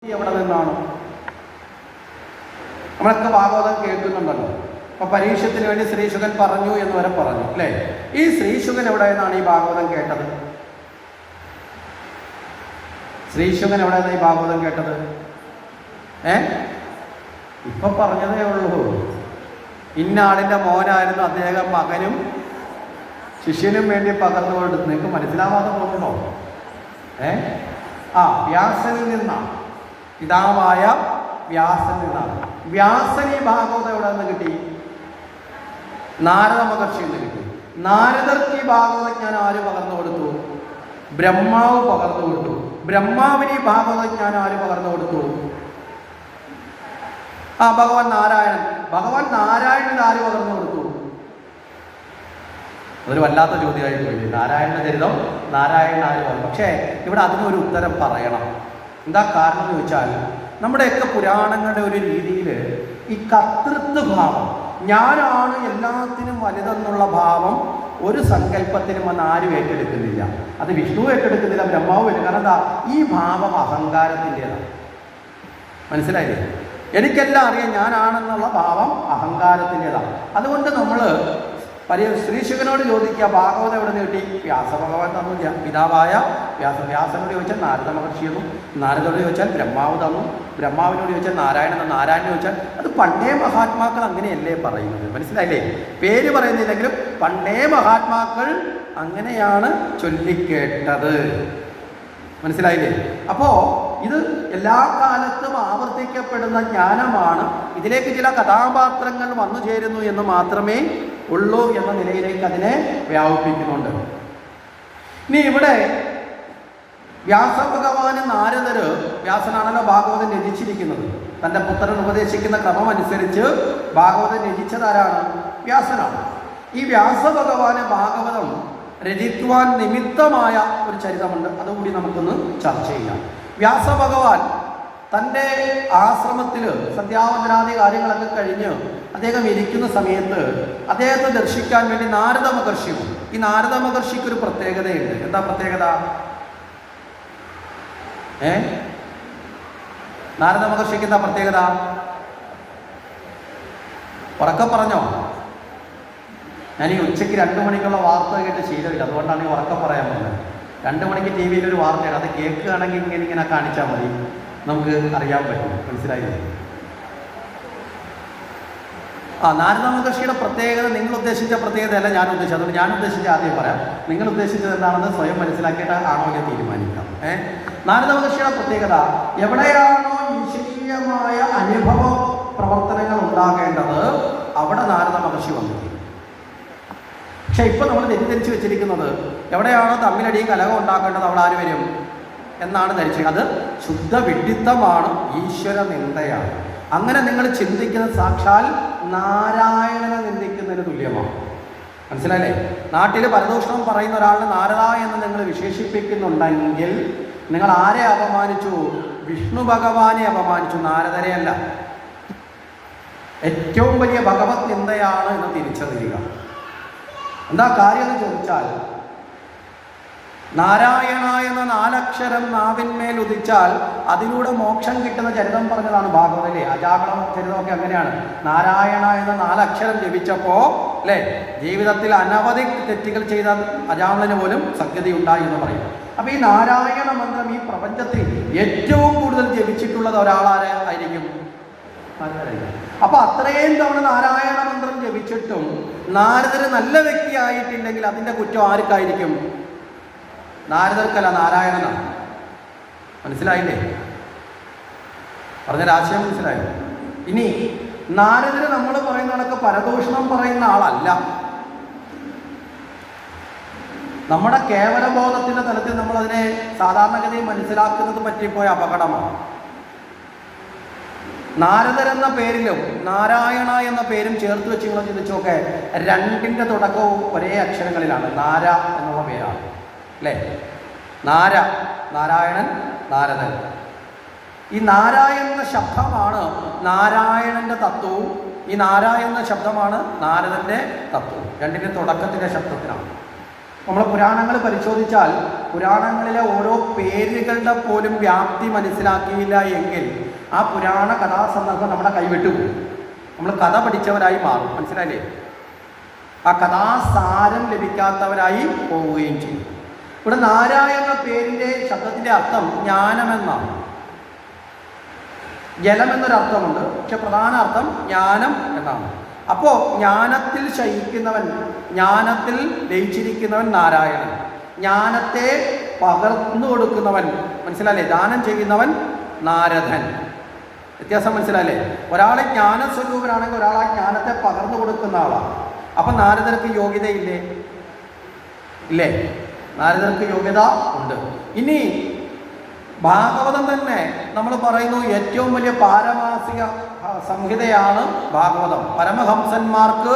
എവിടെ നിന്നാണ്? നമ്മളൊക്കെ ഭാഗവതം കേൾക്കുന്നുണ്ടല്ലോ. അപ്പൊ പരീക്ഷത്തിന് വേണ്ടി ശ്രീശുകൻ പറഞ്ഞു എന്ന് വരെ പറഞ്ഞു അല്ലേ? ഈ ശ്രീശുകൻ എവിടെ നിന്നാണ് ഈ ഭാഗവതം കേട്ടത്? ശ്രീശുകൻ എവിടെ നിന്നാണ് ഈ ഭാഗവതം കേട്ടത്? ഇപ്പൊ പറഞ്ഞതേ ഉള്ളൂ. ഇന്ന ആളിന്റെ മോനായിരുന്നു അദ്ദേഹം, മകനും ശിഷ്യനും വേണ്ടി പകർന്നു കൊടുത്തു. നിങ്ങൾക്ക് മനസ്സിലാവാതെ പോകുന്നുണ്ടോ? വ്യാസനിൽ നിന്നാണ്, പിതാവായ വ്യാസനിൽ നിന്നാണ്. വ്യാസൻ ഈ ഭാഗവതം എവിടെ നിന്ന് കിട്ടി? നാരദ മഹർഷിയിൽ നിന്ന് കിട്ടി. നാരദർക്ക് ഈ ഭാഗവതജ്ഞാനം ആര് പകർന്നു കൊടുത്തു? ബ്രഹ്മാവ് പകർന്നു കൊടുത്തു. ബ്രഹ്മാവിന് ഈ ഭാഗവതജ്ഞാനം ആര് പകർന്നു കൊടുത്തു? ഭഗവാൻ നാരായണൻ. ഭഗവാൻ നാരായണൻ ആര് പകർന്നു കൊടുത്തു? അതൊരു വല്ലാത്ത ചോദ്യമായി പോയി. നാരായണ ചരിതം നാരായണൻ ആര് പറഞ്ഞു? പക്ഷേ ഇവിടെ അതിനൊരു ഉത്തരം പറയണം. എന്താ കാരണം എന്ന് ചോദിച്ചാൽ, നമ്മുടെയൊക്കെ പുരാണങ്ങളുടെ ഒരു രീതിയിൽ ഈ കർത്തൃത്വഭാവം, ഞാനാണ് എല്ലാത്തിനും വലുതെന്നുള്ള ഭാവം ഒരു സങ്കല്പത്തിനും വന്ന് ആരും ഏറ്റെടുക്കുന്നില്ല. അത് വിഷ്ണു ഏറ്റെടുക്കുന്നില്ല, ബ്രഹ്മാവ് ഏറ്റെടുക്കും. കാരണം എന്താ? ഈ ഭാവം അഹങ്കാരത്തിൻ്റെതാണ്. മനസ്സിലായില്ലേ? എനിക്കെല്ലാം അറിയാം, ഞാനാണെന്നുള്ള ഭാവം അഹങ്കാരത്തിൻ്റെതാണ്. അതുകൊണ്ട് നമ്മൾ ശ്രീശുകനോട് ചോദിക്കുക, ഭാഗവതം എവിടെ നിന്ന് കിട്ടി? വ്യാസഭഗവാൻ തന്നു, പിതാവായ വ്യാസനോട് ചോദിച്ചാൽ നാരദ മഹർഷി തന്നു, നാരദോട് ചോദിച്ചാൽ ബ്രഹ്മാവ് തന്നു, ബ്രഹ്മാവിനോട് ചോദിച്ചാൽ നാരായണൻ തന്നു, നാരായണൻ ചോദിച്ചാൽ. അത് പണ്ടേ മഹാത്മാക്കൾ അങ്ങനെയല്ലേ പറയുന്നത്. മനസ്സിലായില്ലേ? പേര് പറയുന്നില്ലെങ്കിലും പണ്ടേ മഹാത്മാക്കൾ അങ്ങനെയാണ് ചൊല്ലിക്കേട്ടത്. മനസ്സിലായില്ലേ? അപ്പോൾ ഇത് എല്ലാ കാലത്തും ആവർത്തിക്കപ്പെടുന്ന ജ്ഞാനമാണ്. ഇതിലേക്ക് ചില കഥാപാത്രങ്ങൾ വന്നു ചേരുന്നു എന്ന് മാത്രമേ ഉള്ളൂ എന്ന നിലയിലേക്ക് അതിനെ വ്യാപിപ്പിക്കുന്നുണ്ട്. ഇനി ഇവിടെ വ്യാസഭഗവാന് നാരദര്, വ്യാസനാണല്ലോ ഭാഗവതം രചിച്ചിരിക്കുന്നത്, തൻ്റെ പുത്രൻ ഉപദേശിക്കുന്ന ക്രമം അനുസരിച്ച് ഭാഗവതം രചിച്ചതാരാണ്? വ്യാസനാണ്. ഈ വ്യാസഭഗവാന് ഭാഗവതം രചിക്കുവാൻ നിമിത്തമായ ഒരു ചരിതമുണ്ട്. അതുകൂടി നമുക്കൊന്ന് ചർച്ച ചെയ്യാം. വ്യാസഭഗവാൻ തൻ്റെ ആശ്രമത്തിൽ സന്ധ്യാവന്തനാദി കാര്യങ്ങളൊക്കെ കഴിഞ്ഞ് അദ്ദേഹം ഇരിക്കുന്ന സമയത്ത് അദ്ദേഹത്തെ ദർശിക്കാൻ വേണ്ടി നാരദ മഹർഷി. ഈ നാരദ മഹർഷിക്ക് ഒരു പ്രത്യേകതയുണ്ട്. എന്താ പ്രത്യേകത? നാരദ മഹർഷിക്ക് എന്താ പ്രത്യേകത? ഉറക്കെ പറഞ്ഞോ. ഞാൻ ഈ ഉച്ചയ്ക്ക് 2 മണിക്കുള്ള വാർത്ത കേട്ട് ശീലമില്ല, അതുകൊണ്ടാണ് ഈ ഉറക്കം പറയാൻ പറഞ്ഞത്. 2 മണിക്ക് ടി വിയിൽ ഒരു വാർത്തയാണ്, അത് കേൾക്കുകയാണെങ്കിൽ ഇങ്ങനെ കാണിച്ചാൽ മതി, നമുക്ക് അറിയാൻ പറ്റും. മനസ്സിലായില്ലേ? നാരദ മഹർഷിയുടെ പ്രത്യേകത നിങ്ങൾ ഉദ്ദേശിച്ച പ്രത്യേകതയല്ല ഞാൻ ഉദ്ദേശിച്ചത്. അതുകൊണ്ട് ഞാൻ ഉദ്ദേശിച്ച ആദ്യം പറയാം. നിങ്ങൾ ഉദ്ദേശിച്ചത് എന്താണെന്ന് സ്വയം മനസ്സിലാക്കിയിട്ട് ആണോ എന്ന് തീരുമാനിക്കാം. നാരദ മഹർഷിയുടെ പ്രത്യേകത, എവിടെയാണോ ഈശ്വരീയമായ അനുഭവ പ്രവർത്തനങ്ങൾ ഉണ്ടാകേണ്ടത് അവിടെ നാരദ മഹർഷി വന്നു. പക്ഷെ ഇപ്പൊ നമ്മൾ തെറ്റിദ്ധരിച്ച് വെച്ചിരിക്കുന്നത്, എവിടെയാണോ തമ്മിലടിയും കലഹം ഉണ്ടാക്കേണ്ടത് അവിടെ ആര് വരും എന്നാണ് ധരിച്ചത്. അത് ശുദ്ധ വിഡ്ഢിത്തമാണ്, ഈശ്വര നിന്ദയാണ്. അങ്ങനെ നിങ്ങൾ ചിന്തിക്കുന്നത് സാക്ഷാൽ നാരായണനെ നിന്ദിക്കുന്നതിന് തുല്യമാണ്. മനസ്സിലായില്ലേ? നാട്ടിൽ പരദൂഷണം പറയുന്ന ഒരാളിനെ നാരദ എന്ന് നിങ്ങൾ വിശേഷിപ്പിക്കുന്നുണ്ടെങ്കിൽ നിങ്ങൾ ആരെ അപമാനിച്ചു? വിഷ്ണു ഭഗവാനെ അപമാനിച്ചു, നാരദരെ അല്ല. ഏറ്റവും വലിയ ഭഗവത് നിന്ദയാണ് എന്ന് തിരിച്ചറിയുക. എന്താ കാര്യം എന്ന് ചോദിച്ചാൽ, നാരായണ എന്ന 4 അക്ഷരം നാവിന്മേൽ ഉദിച്ചാൽ അതിലൂടെ മോക്ഷം കിട്ടുന്ന ചരിതം പറഞ്ഞതാണ് ഭാഗവതല്ലേ. അജാഗളം ചരിതമൊക്കെ അങ്ങനെയാണ്. നാരായണ എന്ന 4 അക്ഷരം ജപിച്ചപ്പോ അല്ലേ, ജീവിതത്തിൽ അനവധി തെറ്റുകൾ ചെയ്ത അജാമലന് പോലും സദ്ഗതി ഉണ്ടായി എന്ന് പറയും. അപ്പൊ ഈ നാരായണ മന്ത്രം ഈ പ്രപഞ്ചത്തിൽ ഏറ്റവും കൂടുതൽ ജപിച്ചിട്ടുള്ളത് ഒരാളാരെ ആയിരിക്കും? അപ്പൊ അത്രയും തവണ നാരായണ മന്ത്രം ജപിച്ചിട്ടും നാരദര് നല്ല വ്യക്തിയായിട്ടില്ലെങ്കിൽ അതിന്റെ കുറ്റം ആർക്കായിരിക്കും? നാരദർക്കല്ല, നാരായണനാണ്. മനസ്സിലായില്ലേ? പറഞ്ഞ ആശയം മനസ്സിലായോ? ഇനി നാരദര് നമ്മൾ പറയുന്ന കണക്ക് പരദൂഷണം പറയുന്ന ആളല്ല. നമ്മുടെ കേവലബോധത്തിന്റെ തലത്തിൽ നമ്മൾ അതിനെ സാധാരണഗതിയിൽ മനസ്സിലാക്കുന്നത് പറ്റിപ്പോയ അപകടമാണ്. നാരദരെന്ന പേരിലും നാരായണ എന്ന പേരും ചേർത്ത് വെച്ച് നിങ്ങൾ ചിന്തിച്ചോക്കെ, 2ന്റെ തുടക്കവും ഒരേ അക്ഷരങ്ങളിലാണ്. നാര എന്നുള്ള പേരാണ് അല്ലേ? നാര, നാരായണൻ, നാരദൻ. ഈ നാരായണ ശബ്ദമാണ് നാരായണന്റെ തത്വവും, ഈ നാരായണ ശബ്ദമാണ് നാരദന്റെ തത്വവും. 2ന്റെ തുടക്കത്തിന്റെ ശബ്ദത്തിനാണ്. നമ്മൾ പുരാണങ്ങൾ പരിശോധിച്ചാൽ പുരാണങ്ങളിലെ ഓരോ പേരുകളുടെ പോലും വ്യാപ്തി മനസ്സിലാക്കിയില്ല എങ്കിൽ ആ പുരാണ കഥാസന്ദർഭം നമ്മുടെ കൈവിട്ടു പോകും. നമ്മൾ കഥ പഠിച്ചവരായി മാറും. മനസ്സിലായില്ലേ? ആ കഥാസാരം ലഭിക്കാത്തവരായി പോവുകയും ചെയ്യും. ഇവിടെ നാരായണ പേരിൻ്റെ ശബ്ദത്തിൻ്റെ അർത്ഥം ജ്ഞാനമെന്നാണ്. ജലം എന്നൊരർത്ഥമുണ്ട്, പക്ഷെ പ്രധാന അർത്ഥം ജ്ഞാനം എന്നാണ്. അപ്പോൾ ജ്ഞാനത്തിൽ ശയിക്കുന്നവൻ, ജ്ഞാനത്തിൽ ലയിച്ചിരിക്കുന്നവൻ നാരായണൻ. ജ്ഞാനത്തെ പകർന്നു കൊടുക്കുന്നവൻ, മനസ്സിലായില്ലേ? ദാനം ചെയ്യുന്നവൻ നാരദൻ. വ്യത്യാസം മനസ്സിലായില്ലേ? ഒരാളെ ജ്ഞാനസ്വരൂപനാണെങ്കിൽ ഒരാളെ ജ്ഞാനത്തെ പകർന്നു കൊടുക്കുന്ന ആളാണ്. അപ്പം നാരദർക്ക് യോഗ്യതയില്ലേ? ഇല്ലേ? നാരദർക്ക് യോഗ്യത ഉണ്ട്. ഇനി ഭാഗവതം തന്നെ നമ്മൾ പറയുന്നു ഏറ്റവും വലിയ പാരമാസിക സംഹിതയാണ് ഭാഗവതം. പരമഹംസന്മാർക്ക്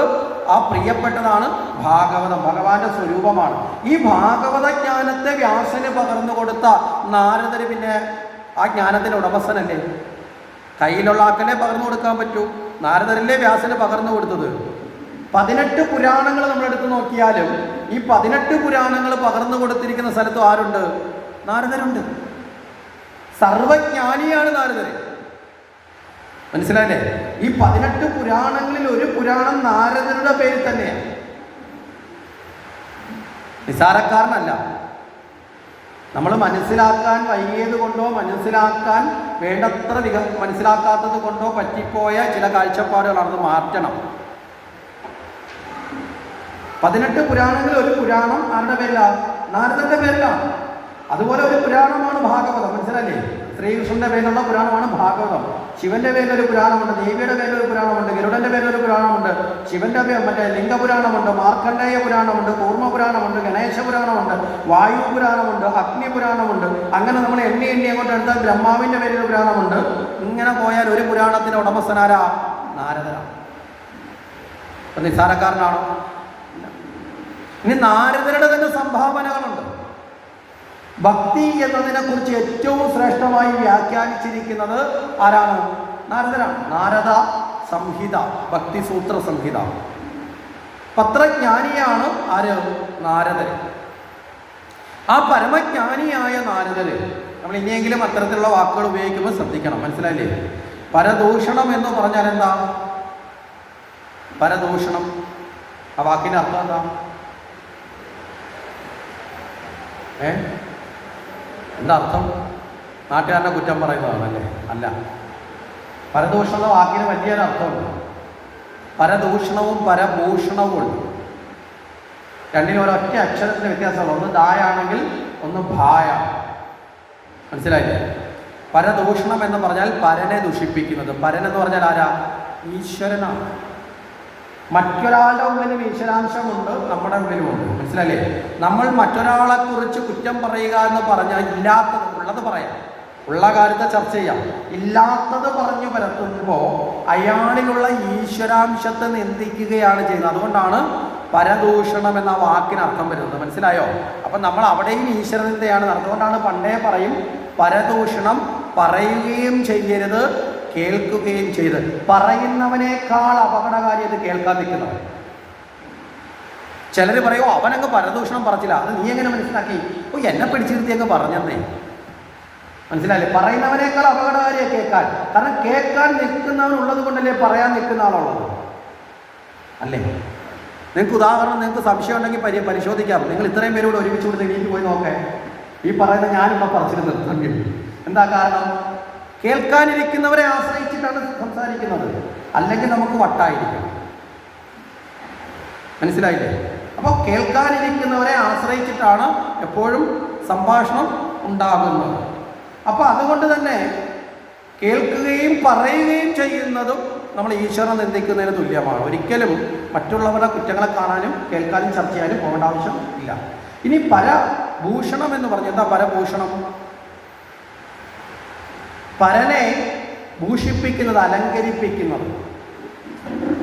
ആ പ്രിയപ്പെട്ടതാണ് ഭാഗവതം, ഭഗവാന്റെ സ്വരൂപമാണ്. ഈ ഭാഗവത ജ്ഞാനത്തെ വ്യാസന് പകർന്നു കൊടുത്ത നാരദര് പിന്നെ ആ ജ്ഞാനത്തിൻ്റെ ഉടമസ്ഥനല്ലേ? കയ്യിലുള്ള ആക്കല്ലേ പകർന്നു കൊടുക്കാൻ പറ്റൂ? നാരദരല്ലേ വ്യാസന് പകർന്നു കൊടുത്തത്? 18 പുരാണങ്ങൾ നമ്മളെടുത്ത് നോക്കിയാലും ഈ 18 പുരാണങ്ങൾ പകർന്നു കൊടുത്തിരിക്കുന്ന സ്ഥലത്ത് ആരുണ്ട്? നാരദരുണ്ട്. സർവജ്ഞാനിയാണ് നാരദര്. മനസ്സിലായില്ലേ? ഈ 18 പുരാണങ്ങളിൽ ഒരു പുരാണം നാരദരുടെ പേരിൽ തന്നെയാണ്. നിസാരക്കാരനല്ല. നമ്മൾ മനസ്സിലാക്കാൻ വൈകിയത് കൊണ്ടോ മനസ്സിലാക്കാൻ വേണ്ടത്ര മനസ്സിലാക്കാത്തത് കൊണ്ടോ പറ്റിപ്പോയ ചില കാഴ്ചപ്പാടുകളാണെന്ന് മാറ്റണം. 18 പുരാണങ്ങളിൽ ഒരു പുരാണം ആരുടെ പേരിലാണ്? നാരദന്റെ പേരിലാണ്. അതുപോലെ ഒരു പുരാണമാണ് ഭാഗവതം. മനസ്സിലല്ലേ? ശ്രീകൃഷ്ണന്റെ പേരിലുള്ള പുരാണമാണ് ഭാഗവതം. ശിവന്റെ പേരിലൊരു പുരാണമുണ്ട്, ദേവിയുടെ പേരിലൊരു പുരാണമുണ്ട്, ഗരുഡന്റെ പേരിലൊരു പുരാണമുണ്ട്, ശിവന്റെ മറ്റേ ലിംഗപുരാണമുണ്ട്, മാർക്കണ്ഡേയ പുരാണമുണ്ട്, കൂർമ്മ പുരാണമുണ്ട്, ഗണേശ പുരാണമുണ്ട്, വായു പുരാണമുണ്ട്, അഗ്നി പുരാണമുണ്ട്. അങ്ങനെ നമ്മൾ എണ്ണി അങ്ങോട്ട് എടുത്താൽ ബ്രഹ്മാവിന്റെ പേരിലൊരു പുരാണമുണ്ട്. ഇങ്ങനെ പോയാൽ ഒരു പുരാണത്തിന്റെ ഉടമസ്ഥനാരാ? നാരദനാണ്. അപ്പൊ നിസ്സാരക്കാരനാണോ? ഇനി നാരദരുടെ തന്നെ സംഭാവനകളുണ്ട്. ഭക്തി എന്നതിനെ കുറിച്ച് ഏറ്റവും ശ്രേഷ്ഠമായി വ്യാഖ്യാനിച്ചിരിക്കുന്നത് ആരാണ്? നാരദനാണ്. നാരദ സംഹിത, ഭക്തി സൂത്ര സംഹിത. പത്രജ്ഞാനിയാണ് ആര്? നാരദര്. ആ പരമജ്ഞാനിയായ നാരദര്, നമ്മൾ ഇനിയെങ്കിലും അത്തരത്തിലുള്ള വാക്കുകൾ ഉപയോഗിക്കുമ്പോൾ ശ്രദ്ധിക്കണം. മനസ്സിലായില്ലേ? പരദൂഷണം എന്ന് പറഞ്ഞാൽ എന്താ? പരദൂഷണം, ആ വാക്കിന്റെ അർത്ഥം എന്താ? എന്താ അർത്ഥം? നാട്ടുകാരനെ കുറ്റം പറയുന്നതാണല്ലേ? അല്ല. പരദൂഷണം എന്ന വാക്കിന് വലിയൊരു അർത്ഥമുണ്ട്. പരദൂഷണവും പരഭൂഷണവും ഉണ്ട്. രണ്ടിനും ഒരൊറ്റ അക്ഷരത്തിന് വ്യത്യാസമുള്ളൂ. ഒന്ന് ദായാണെങ്കിൽ ഒന്ന് ഭായ. മനസ്സിലായില്ലേ? പരദൂഷണം എന്ന് പറഞ്ഞാൽ പരനെ ദുഷിപ്പിക്കുന്നത്. പരൻ എന്ന് പറഞ്ഞാൽ ആരാ? ഈശ്വരനാണ്. മറ്റൊരാളുടെ ഉള്ളിലും ഈശ്വരാംശമുണ്ട്, നമ്മുടെ ഉള്ളിലുമുണ്ട്. മനസ്സിലല്ലേ? നമ്മൾ മറ്റൊരാളെ കുറിച്ച് കുറ്റം പറയുക എന്ന് പറഞ്ഞാൽ ഇല്ലാത്തത് ഉള്ളത് പറയാം, ഉള്ള കാര്യത്തെ ചർച്ച ചെയ്യാം. ഇല്ലാത്തത് പറഞ്ഞു പരത്തുമ്പോൾ അയാളിലുള്ള ഈശ്വരാംശത്തെ നിന്ദിക്കുകയാണ് ചെയ്യുന്നത്. അതുകൊണ്ടാണ് പരദൂഷണം എന്ന വാക്കിന് അർത്ഥം വരുന്നത്. മനസ്സിലായോ? അപ്പം നമ്മൾ അവിടെയും ഈശ്വരനിന്ദയാണ്. അതുകൊണ്ടാണ് പണ്ടേ പറയും പരദൂഷണം പറയുകയും ചെയ്യരുത്, കേൾക്കുകയും ചെയ്ത്. പറയുന്നവനേക്കാൾ അപകടകാരിയത് കേൾക്കാൻ നിൽക്കുന്നവൻ. ചിലർ പറയോ അവനങ്ങ് പരദൂഷണം പറച്ചില്ല, അത് നീ എങ്ങനെ മനസ്സിലാക്കി? എന്നെ പിടിച്ചിരുത്തി അങ്ങ് പറഞ്ഞെന്നേ. മനസ്സിലായില്ലേ? പറയുന്നവനേക്കാൾ അപകടകാരിയെ കേൾക്കാൻ. കാരണം കേൾക്കാൻ നിൽക്കുന്നവനുള്ളത് കൊണ്ടല്ലേ പറയാൻ നിൽക്കുന്ന ആളുള്ളത്, അല്ലേ? നിങ്ങൾക്ക് ഉദാഹരണം, നിങ്ങൾക്ക് സംശയം ഉണ്ടെങ്കിൽ പരിശോധിക്കാം. നിങ്ങൾ ഇത്രയും പേരോട് ഒരുമിച്ച് കൊടുത്ത് എനിക്ക് പോയി നോക്കേ. ഈ പറയുന്ന ഞാനിവിടെ പറച്ചിട്ട് നിർത്തേണ്ടി വരും. എന്താ കാരണം? കേൾക്കാനിരിക്കുന്നവരെ ആശ്രയിച്ചിട്ടാണ് സംസാരിക്കുന്നത്. അല്ലെങ്കിൽ നമുക്ക് വട്ടായിരിക്കും. മനസ്സിലായില്ലേ? അപ്പോൾ കേൾക്കാനിരിക്കുന്നവരെ ആശ്രയിച്ചിട്ടാണ് എപ്പോഴും സംഭാഷണം ഉണ്ടാകുന്നത്. അപ്പോൾ അതുകൊണ്ട് തന്നെ കേൾക്കുകയും പറയുകയും ചെയ്യുന്നതും നമ്മൾ ഈശ്വരനെ നിന്ദിക്കുന്നതിന് തുല്യമാണ്. ഒരിക്കലും മറ്റുള്ളവരുടെ കുറ്റങ്ങളെ കാണാനും കേൾക്കാനും ചർച്ച ചെയ്യാനും പോകേണ്ട ആവശ്യം ഇല്ല. ഇനി പരഭൂഷണം എന്ന് പറഞ്ഞാൽ എന്താ? പരഭൂഷണം പരനെ ഭൂഷിപ്പിക്കുന്നത്, അലങ്കരിപ്പിക്കുന്നത്.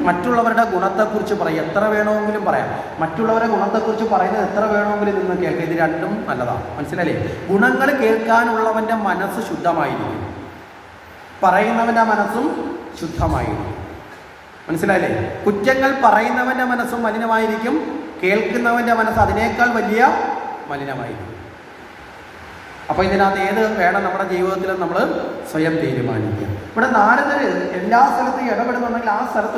മറ്റുള്ളവരുടെ ഗുണത്തെക്കുറിച്ച് പറയും, എത്ര വേണമെങ്കിലും പറയാം. മറ്റുള്ളവരുടെ ഗുണത്തെക്കുറിച്ച് പറയുന്നത് എത്ര വേണമെങ്കിലും നിന്ന് കേൾക്കാം. ഇത് രണ്ടും നല്ലതാണ്. മനസ്സിലായില്ലേ? ഗുണങ്ങൾ കേൾക്കാനുള്ളവൻ്റെ മനസ്സ് ശുദ്ധമായിരിക്കും, പറയുന്നവൻ്റെ മനസ്സും ശുദ്ധമായിരിക്കും. മനസ്സിലായില്ലേ? കുറ്റങ്ങൾ പറയുന്നവൻ്റെ മനസ്സും മലിനമായിരിക്കും, കേൾക്കുന്നവൻ്റെ മനസ്സ് അതിനേക്കാൾ വലിയ മലിനമായിരിക്കും. അപ്പോൾ ഇതിനകത്ത് ഏത് വേണം നമ്മുടെ ജീവിതത്തിൽ നമ്മൾ സ്വയം തീരുമാനിക്കുക. ഇവിടെ നാരദർ എല്ലാ സ്ഥലത്തും ഇടപെടുന്നുണ്ടെങ്കിൽ ആ സ്ഥലത്ത്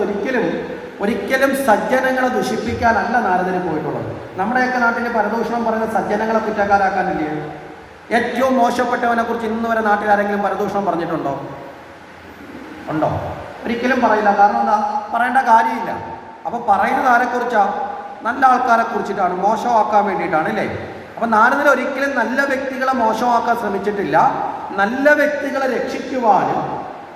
ഒരിക്കലും സജ്ജനങ്ങളെ ദുഷിപ്പിക്കാനല്ല നാരദർ പോയിട്ടുള്ളത്. നമ്മുടെയൊക്കെ നാട്ടിൽ പരദൂഷണം പറഞ്ഞ സജ്ജനങ്ങളെ കുറ്റക്കാരാക്കാനില്ലേ? ഏറ്റവും മോശപ്പെട്ടവനെ കുറിച്ച് ഇന്ന് വരെ നാട്ടിൽ ആരെങ്കിലും പരദൂഷണം പറഞ്ഞിട്ടുണ്ടോ? ഉണ്ടോ? ഒരിക്കലും പറയില്ല. കാരണം എന്താ? പറയേണ്ട കാര്യമില്ല. അപ്പോൾ പറയുന്നത് ആരെക്കുറിച്ചാണ്? നല്ല ആൾക്കാരെ കുറിച്ചിട്ടാണ്, മോശമാക്കാൻ വേണ്ടിയിട്ടാണ് അല്ലേ? അപ്പം നാരദർ ഒരിക്കലും നല്ല വ്യക്തികളെ മോശമാക്കാൻ ശ്രമിച്ചിട്ടില്ല. നല്ല വ്യക്തികളെ രക്ഷിക്കുവാനും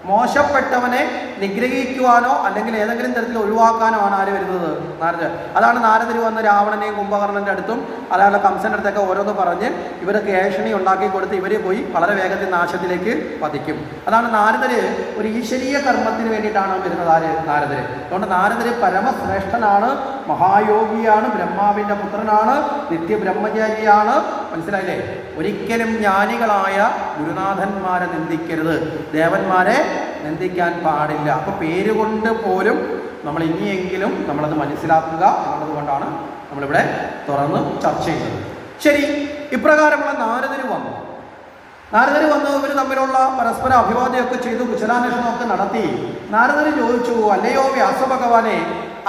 മോശപ്പെട്ടവനെ നിഗ്രഹിക്കുവാനോ അല്ലെങ്കിൽ ഏതെങ്കിലും തരത്തിൽ ഒഴിവാക്കാനോ ആണ് ആര് വരുന്നത്? നാരദർ. അതാണ് നാരദർ വന്ന് രാവണനെയും കുംഭകർണൻ്റെ അടുത്തും അതായത് കംസൻ്റെ അടുത്തൊക്കെ ഓരോന്ന് പറഞ്ഞ് ഇവരൊക്കെ ഏഷണി ഉണ്ടാക്കി കൊടുത്ത് ഇവർ പോയി വളരെ വേഗത്തിൽ നാശത്തിലേക്ക് പതിക്കും. അതാണ് നാരദർ ഒരു ഈശ്വരീയ കർമ്മത്തിന് വേണ്ടിയിട്ടാണ് വരുന്നത്. നാരദർ. അതുകൊണ്ട് നാരദർ പരമശ്രേഷ്ഠനാണ്, മഹായോഗിയാണ്, ബ്രഹ്മാവിൻ്റെ പുത്രനാണ്, നിത്യബ്രഹ്മചാരിയാണ്. മനസ്സിലായില്ലേ? ഒരിക്കലും ജ്ഞാനികളായ ഗുരുനാഥന്മാരെ നിന്ദിക്കരുത്, ദേവന്മാരെ നിന്ദിക്കാൻ പാടില്ല. അപ്പോൾ പേരുകൊണ്ട് പോലും നമ്മൾ ഇനിയെങ്കിലും നമ്മളത് മനസ്സിലാക്കുക എന്നുള്ളത് കൊണ്ടാണ് നമ്മളിവിടെ തുറന്ന് ചർച്ച ചെയ്യുന്നത്. ശരി, ഇപ്രകാരമുള്ള നാരദർ വന്നു ഇവർ തമ്മിലുള്ള പരസ്പര അഭിവാദ്യമൊക്കെ ചെയ്തു, കുശലാന്വേഷണമൊക്കെ നടത്തി. നാരദർ ചോദിച്ചു, അല്ലയോ വ്യാസഭഗവാനെ,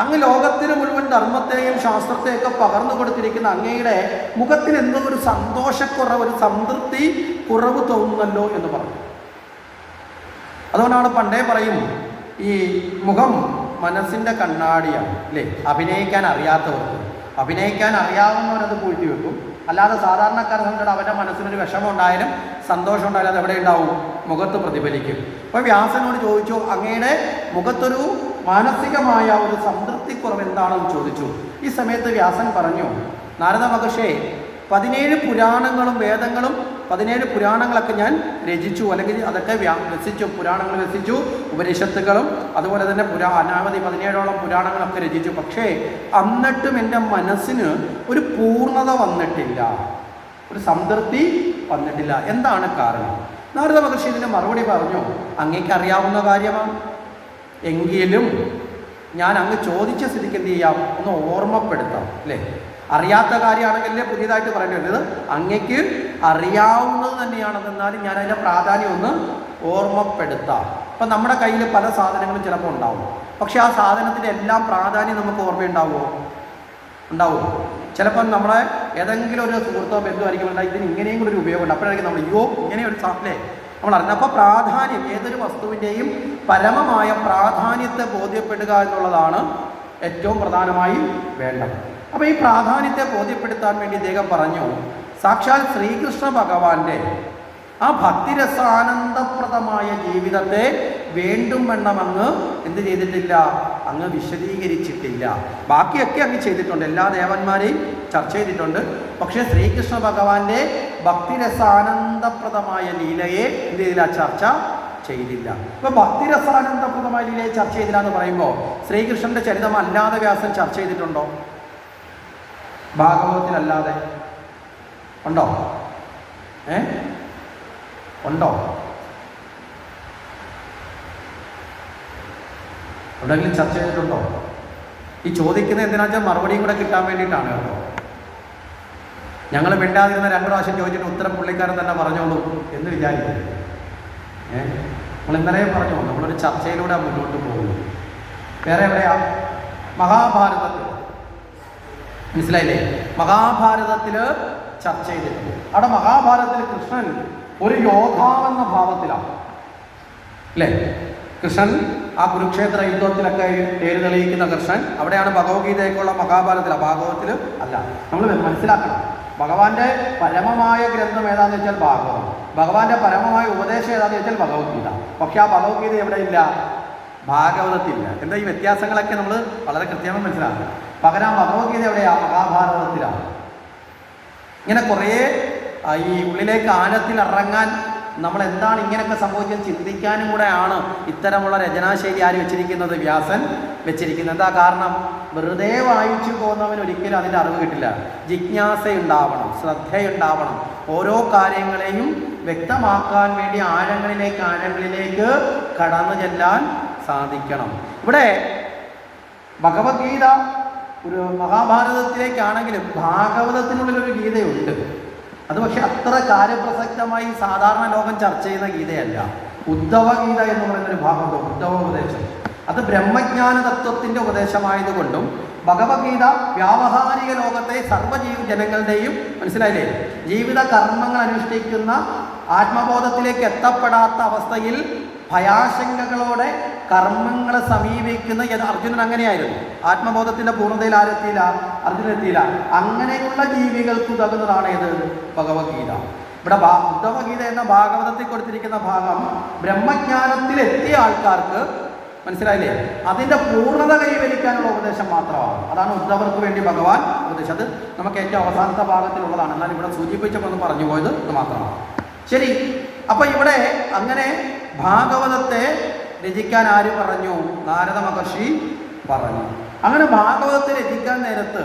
അങ്ങ് ലോകത്തിന് മുഴുവൻ ധർമ്മത്തെയും ശാസ്ത്രത്തെയൊക്കെ പകർന്നു കൊടുത്തിരിക്കുന്ന അങ്ങയുടെ മുഖത്തിൽ എന്തോ ഒരു സന്തോഷക്കുറവ്, ഒരു സംതൃപ്തി കുറവ് തോന്നുന്നല്ലോ എന്ന് പറഞ്ഞു. അതുകൊണ്ടാണ് പണ്ടേ പറയും, ഈ മുഖം മനസ്സിൻ്റെ കണ്ണാടിയാണ് അല്ലേ? അഭിനയിക്കാൻ അറിയാവുന്നവരത് പൂഴ്ത്തി വെക്കും. അല്ലാതെ സാധാരണക്കാരെ സംബന്ധിച്ച് അവരുടെ മനസ്സിനൊരു വിഷമം ഉണ്ടായാലും സന്തോഷം ഉണ്ടായാലും അത് എവിടെ ഉണ്ടാവും? മുഖത്ത് പ്രതിഫലിക്കും. അപ്പോൾ വ്യാസനോട് ചോദിച്ചു, അങ്ങയുടെ മുഖത്തൊരു മാനസികമായ ഒരു സംതൃപ്തിക്കുറവ് എന്താണെന്ന് ചോദിച്ചു. ഈ സമയത്ത് വ്യാസൻ പറഞ്ഞു, നാരദ മഹർഷേ, 17 പുരാണങ്ങളും വേദങ്ങളും 17 പുരാണങ്ങളൊക്കെ ഞാൻ രചിച്ചു, അല്ലെങ്കിൽ അതൊക്കെ രസിച്ചു. പുരാണങ്ങൾ രസിച്ചു, ഉപനിഷത്തുകളും അതുപോലെ തന്നെ അനാവധി 17ഓളം പുരാണങ്ങളൊക്കെ രചിച്ചു. പക്ഷേ എന്നിട്ടും എൻ്റെ മനസ്സിന് ഒരു പൂർണ്ണത വന്നിട്ടില്ല, ഒരു സംതൃപ്തി വന്നിട്ടില്ല. എന്താണ് കാരണം? നാരദ മഹർഷി ഇതിന് മറുപടി പറഞ്ഞു, അങ്ങേക്ക് അറിയാവുന്ന കാര്യമാണ്, എങ്കിലും ഞാൻ അങ്ങ് ചോദിച്ച സ്ഥിതിക്ക് എന്ത് ചെയ്യാം? ഒന്ന് ഓർമ്മപ്പെടുത്താം അല്ലേ? അറിയാത്ത കാര്യമാണെങ്കിലേ പുതിയതായിട്ട് പറയേണ്ടി വരുന്നത്. അങ്ങക്ക് അറിയാവുന്നത് തന്നെയാണെന്നാലും ഞാൻ അതിൻ്റെ പ്രാധാന്യം ഒന്ന് ഓർമ്മപ്പെടുത്താം. ഇപ്പം നമ്മുടെ കയ്യിൽ പല സാധനങ്ങളും ചിലപ്പോൾ ഉണ്ടാവും, പക്ഷെ ആ സാധനത്തിൻ്റെ എല്ലാം പ്രാധാന്യം നമുക്ക് ഓർമ്മയുണ്ടാവുമോ? ഉണ്ടാവുമോ? ചിലപ്പം നമ്മളെ ഏതെങ്കിലും ഒരു സുഹൃത്തോ ബന്ധുവായിരിക്കും ഇതിന് ഇങ്ങനെയും കൂടി ഒരു ഉപയോഗമുണ്ട്. അപ്പോഴായിരിക്കും നമ്മൾ ഇങ്ങനെ ഒരു സാധനേ നമ്മൾ അറിഞ്ഞു. അപ്പോൾ പ്രാധാന്യം, ഏതൊരു വസ്തുവിൻ്റെയും പരമമായ പ്രാധാന്യത്തെ ബോധ്യപ്പെടുക എന്നുള്ളതാണ് ഏറ്റവും പ്രധാനമായി വേണ്ടത്. അപ്പോൾ ഈ പ്രാധാന്യത്തെ ബോധ്യപ്പെടുത്താൻ വേണ്ടി ഇദ്ദേഹം പറഞ്ഞു, സാക്ഷാൽ ശ്രീകൃഷ്ണ ഭഗവാന്റെ ആ ഭക്തിരസാനന്ദപ്രദമായ ജീവിതത്തെ വേണ്ടും വണ്ണം അങ്ങ് എന്ത് ചെയ്തിട്ടില്ല? അങ്ങ് വിശദീകരിച്ചിട്ടില്ല. ബാക്കിയൊക്കെ അങ്ങ് ചെയ്തിട്ടുണ്ട്, എല്ലാ ദേവന്മാരെയും ചർച്ച ചെയ്തിട്ടുണ്ട്. പക്ഷേ ശ്രീകൃഷ്ണ ഭഗവാന്റെ ഭക്തിരസാനന്ദപ്രദമായ ലീലയെ എന്ത് ചെയ്തില്ല? ചർച്ച ചെയ്തില്ല. ഇപ്പോൾ ഭക്തിരസാനന്ദപ്രദമായ ലീലയെ ചർച്ച ചെയ്തില്ല എന്ന് പറയുമ്പോൾ ശ്രീകൃഷ്ണന്റെ ചരിതം അല്ലാതെ വ്യാസൻ ചർച്ച ചെയ്തിട്ടുണ്ടോ? ഭാഗവതത്തിലല്ലാതെ ഉണ്ടോ? ഉണ്ടോ? എവിടെയെങ്കിലും ചർച്ച ചെയ്തിട്ടുണ്ടോ? ഈ ചോദിക്കുന്നത് എന്തിനാ വെച്ചാൽ മറുപടിയും കൂടെ കിട്ടാൻ വേണ്ടിയിട്ടാണ് കേട്ടോ. ഞങ്ങൾ മിണ്ടാതിരുന്ന 2 പ്രാവശ്യം ചോദിച്ചിട്ട് ഉത്തരം പുള്ളിക്കാരൻ തന്നെ പറഞ്ഞോളൂ എന്ന് വിചാരിക്കുന്നു. നമ്മൾ ഇന്നലെയും പറഞ്ഞു, നമ്മളൊരു ചർച്ചയിലൂടെ മുന്നോട്ട് പോകുന്നു. വേറെ എവിടെയാ? മഹാഭാരതത്തിൽ. മനസ്സിലായില്ലേ? മഹാഭാരതത്തിൽ ചർച്ച ചെയ്തിട്ടുണ്ട്. അവിടെ മഹാഭാരതത്തിൽ കൃഷ്ണൻ ഒരു യോദ്ധാവെന്ന ഭാവത്തിലാണ് അല്ലേ? കൃഷ്ണൻ ആ കുരുക്ഷേത്ര യുദ്ധത്തിലൊക്കെ പേര് തെളിയിക്കുന്ന കൃഷ്ണൻ അവിടെയാണ്. ഭഗവത്ഗീതയൊക്കെയുള്ള മഹാഭാരതത്തിലാണ്, ഭാഗവതത്തിൽ അല്ല. നമ്മൾ മനസ്സിലാക്കണം, ഭഗവാന്റെ പരമമായ ഗ്രന്ഥം ഏതാണെന്ന് വെച്ചാൽ ഭാഗവതം, ഭഗവാന്റെ പരമമായ ഉപദേശം ഏതാണെന്ന് വെച്ചാൽ ഭഗവത്ഗീത. പക്ഷെ ആ ഭഗവത്ഗീത എവിടെ ഇല്ല? ഭാഗവതത്തില്ല. എന്താ ഈ വ്യത്യാസങ്ങളൊക്കെ നമ്മൾ വളരെ കൃത്യമായി മനസ്സിലാക്കണം. പകരം ഭഗവത്ഗീത എവിടെയാ? മഹാഭാരതത്തിലാണ്. ഇങ്ങനെ കുറേ ഈ ഉള്ളിലേക്ക് ആഴത്തിൽ ഇറങ്ങാൻ നമ്മൾ എന്താണ് ഇങ്ങനെയൊക്കെ സംഭവിച്ചത് ചിന്തിക്കാനും കൂടെയാണ് ഇത്തരമുള്ള രചനാശൈലി ആര് വെച്ചിരിക്കുന്നത്? വ്യാസൻ വെച്ചിരിക്കുന്നത്. എന്താ കാരണം? വെറുതെ വായിച്ചു പോകുന്നവൻ ഒരിക്കലും അതിൻ്റെ അറിവ് കിട്ടില്ല. ജിജ്ഞാസയുണ്ടാവണം, ശ്രദ്ധയുണ്ടാവണം, ഓരോ കാര്യങ്ങളെയും വ്യക്തമാക്കാൻ വേണ്ടി ആഴങ്ങളിലേക്ക് കടന്നു ചെല്ലാൻ സാധിക്കണം. ഇവിടെ ഭഗവത്ഗീത ഒരു മഹാഭാരതത്തിലേക്കാണെങ്കിലും ഭാഗവതത്തിനുള്ളിലൊരു ഗീതയുണ്ട്. അത് പക്ഷെ അത്ര കാര്യപ്രസക്തമായി സാധാരണ ലോകം ചർച്ച ചെയ്യുന്ന ഗീതയല്ല. ഉദ്ധവ ഗീത എന്ന് പറയുന്നൊരു ഭാഗമുണ്ട്, ഉദ്ധവ ഉപദേശം. അത് ബ്രഹ്മജ്ഞാന തത്വത്തിൻ്റെ ഉപദേശമായതുകൊണ്ടും ഭഗവത്ഗീത വ്യാവഹാരിക ലോകത്തെ ജനങ്ങളുടെയും മനസ്സിലായില്ലേ, ജീവിത കർമ്മങ്ങൾ അനുഷ്ഠിക്കുന്ന ആത്മബോധത്തിലേക്ക് എത്തപ്പെടാത്ത അവസ്ഥയിൽ ഭയാശങ്കകളോടെ കർമ്മങ്ങളെ സമീപിക്കുന്ന അർജുനൻ അങ്ങനെയായിരുന്നു. ആത്മബോധത്തിൻ്റെ പൂർണ്ണതയിൽ ആരെത്തിയില്ല, അർജുനൻ എത്തിയില്ല. അങ്ങനെയുള്ള ജീവികൾക്ക് ഉതകുന്നതാണ് ഏത്, ഭഗവത്ഗീത. ഇവിടെ ഉദ്ധവഗീത എന്ന ഭാഗവതത്തിൽ കൊടുത്തിരിക്കുന്ന ഭാഗം ബ്രഹ്മജ്ഞാനത്തിലെത്തിയ ആൾക്കാർക്ക് മനസ്സിലായില്ലേ, അതിൻ്റെ പൂർണ്ണത കൈവരിക്കാനുള്ള ഉപദേശം മാത്രമാണ്. അതാണ് ഉദ്ധവർക്ക് വേണ്ടി ഭഗവാൻ ഉപദേശം. അത് നമുക്ക് ഏറ്റവും അവസാനത്തെ ഭാഗത്തിലുള്ളതാണ്. എന്നാൽ ഇവിടെ സൂചിപ്പിച്ചപ്പോൾ ഒന്ന് പറഞ്ഞു പോയത് ഇത് മാത്രമാണ്. ശരി, അപ്പോൾ ഇവിടെ അങ്ങനെ ഭാഗവതത്തെ രചിക്കാൻ ആര് പറഞ്ഞു? നാരദ മഹർഷി പറഞ്ഞു. അങ്ങനെ ഭാഗവതത്തെ രചിക്കാൻ നേരത്ത്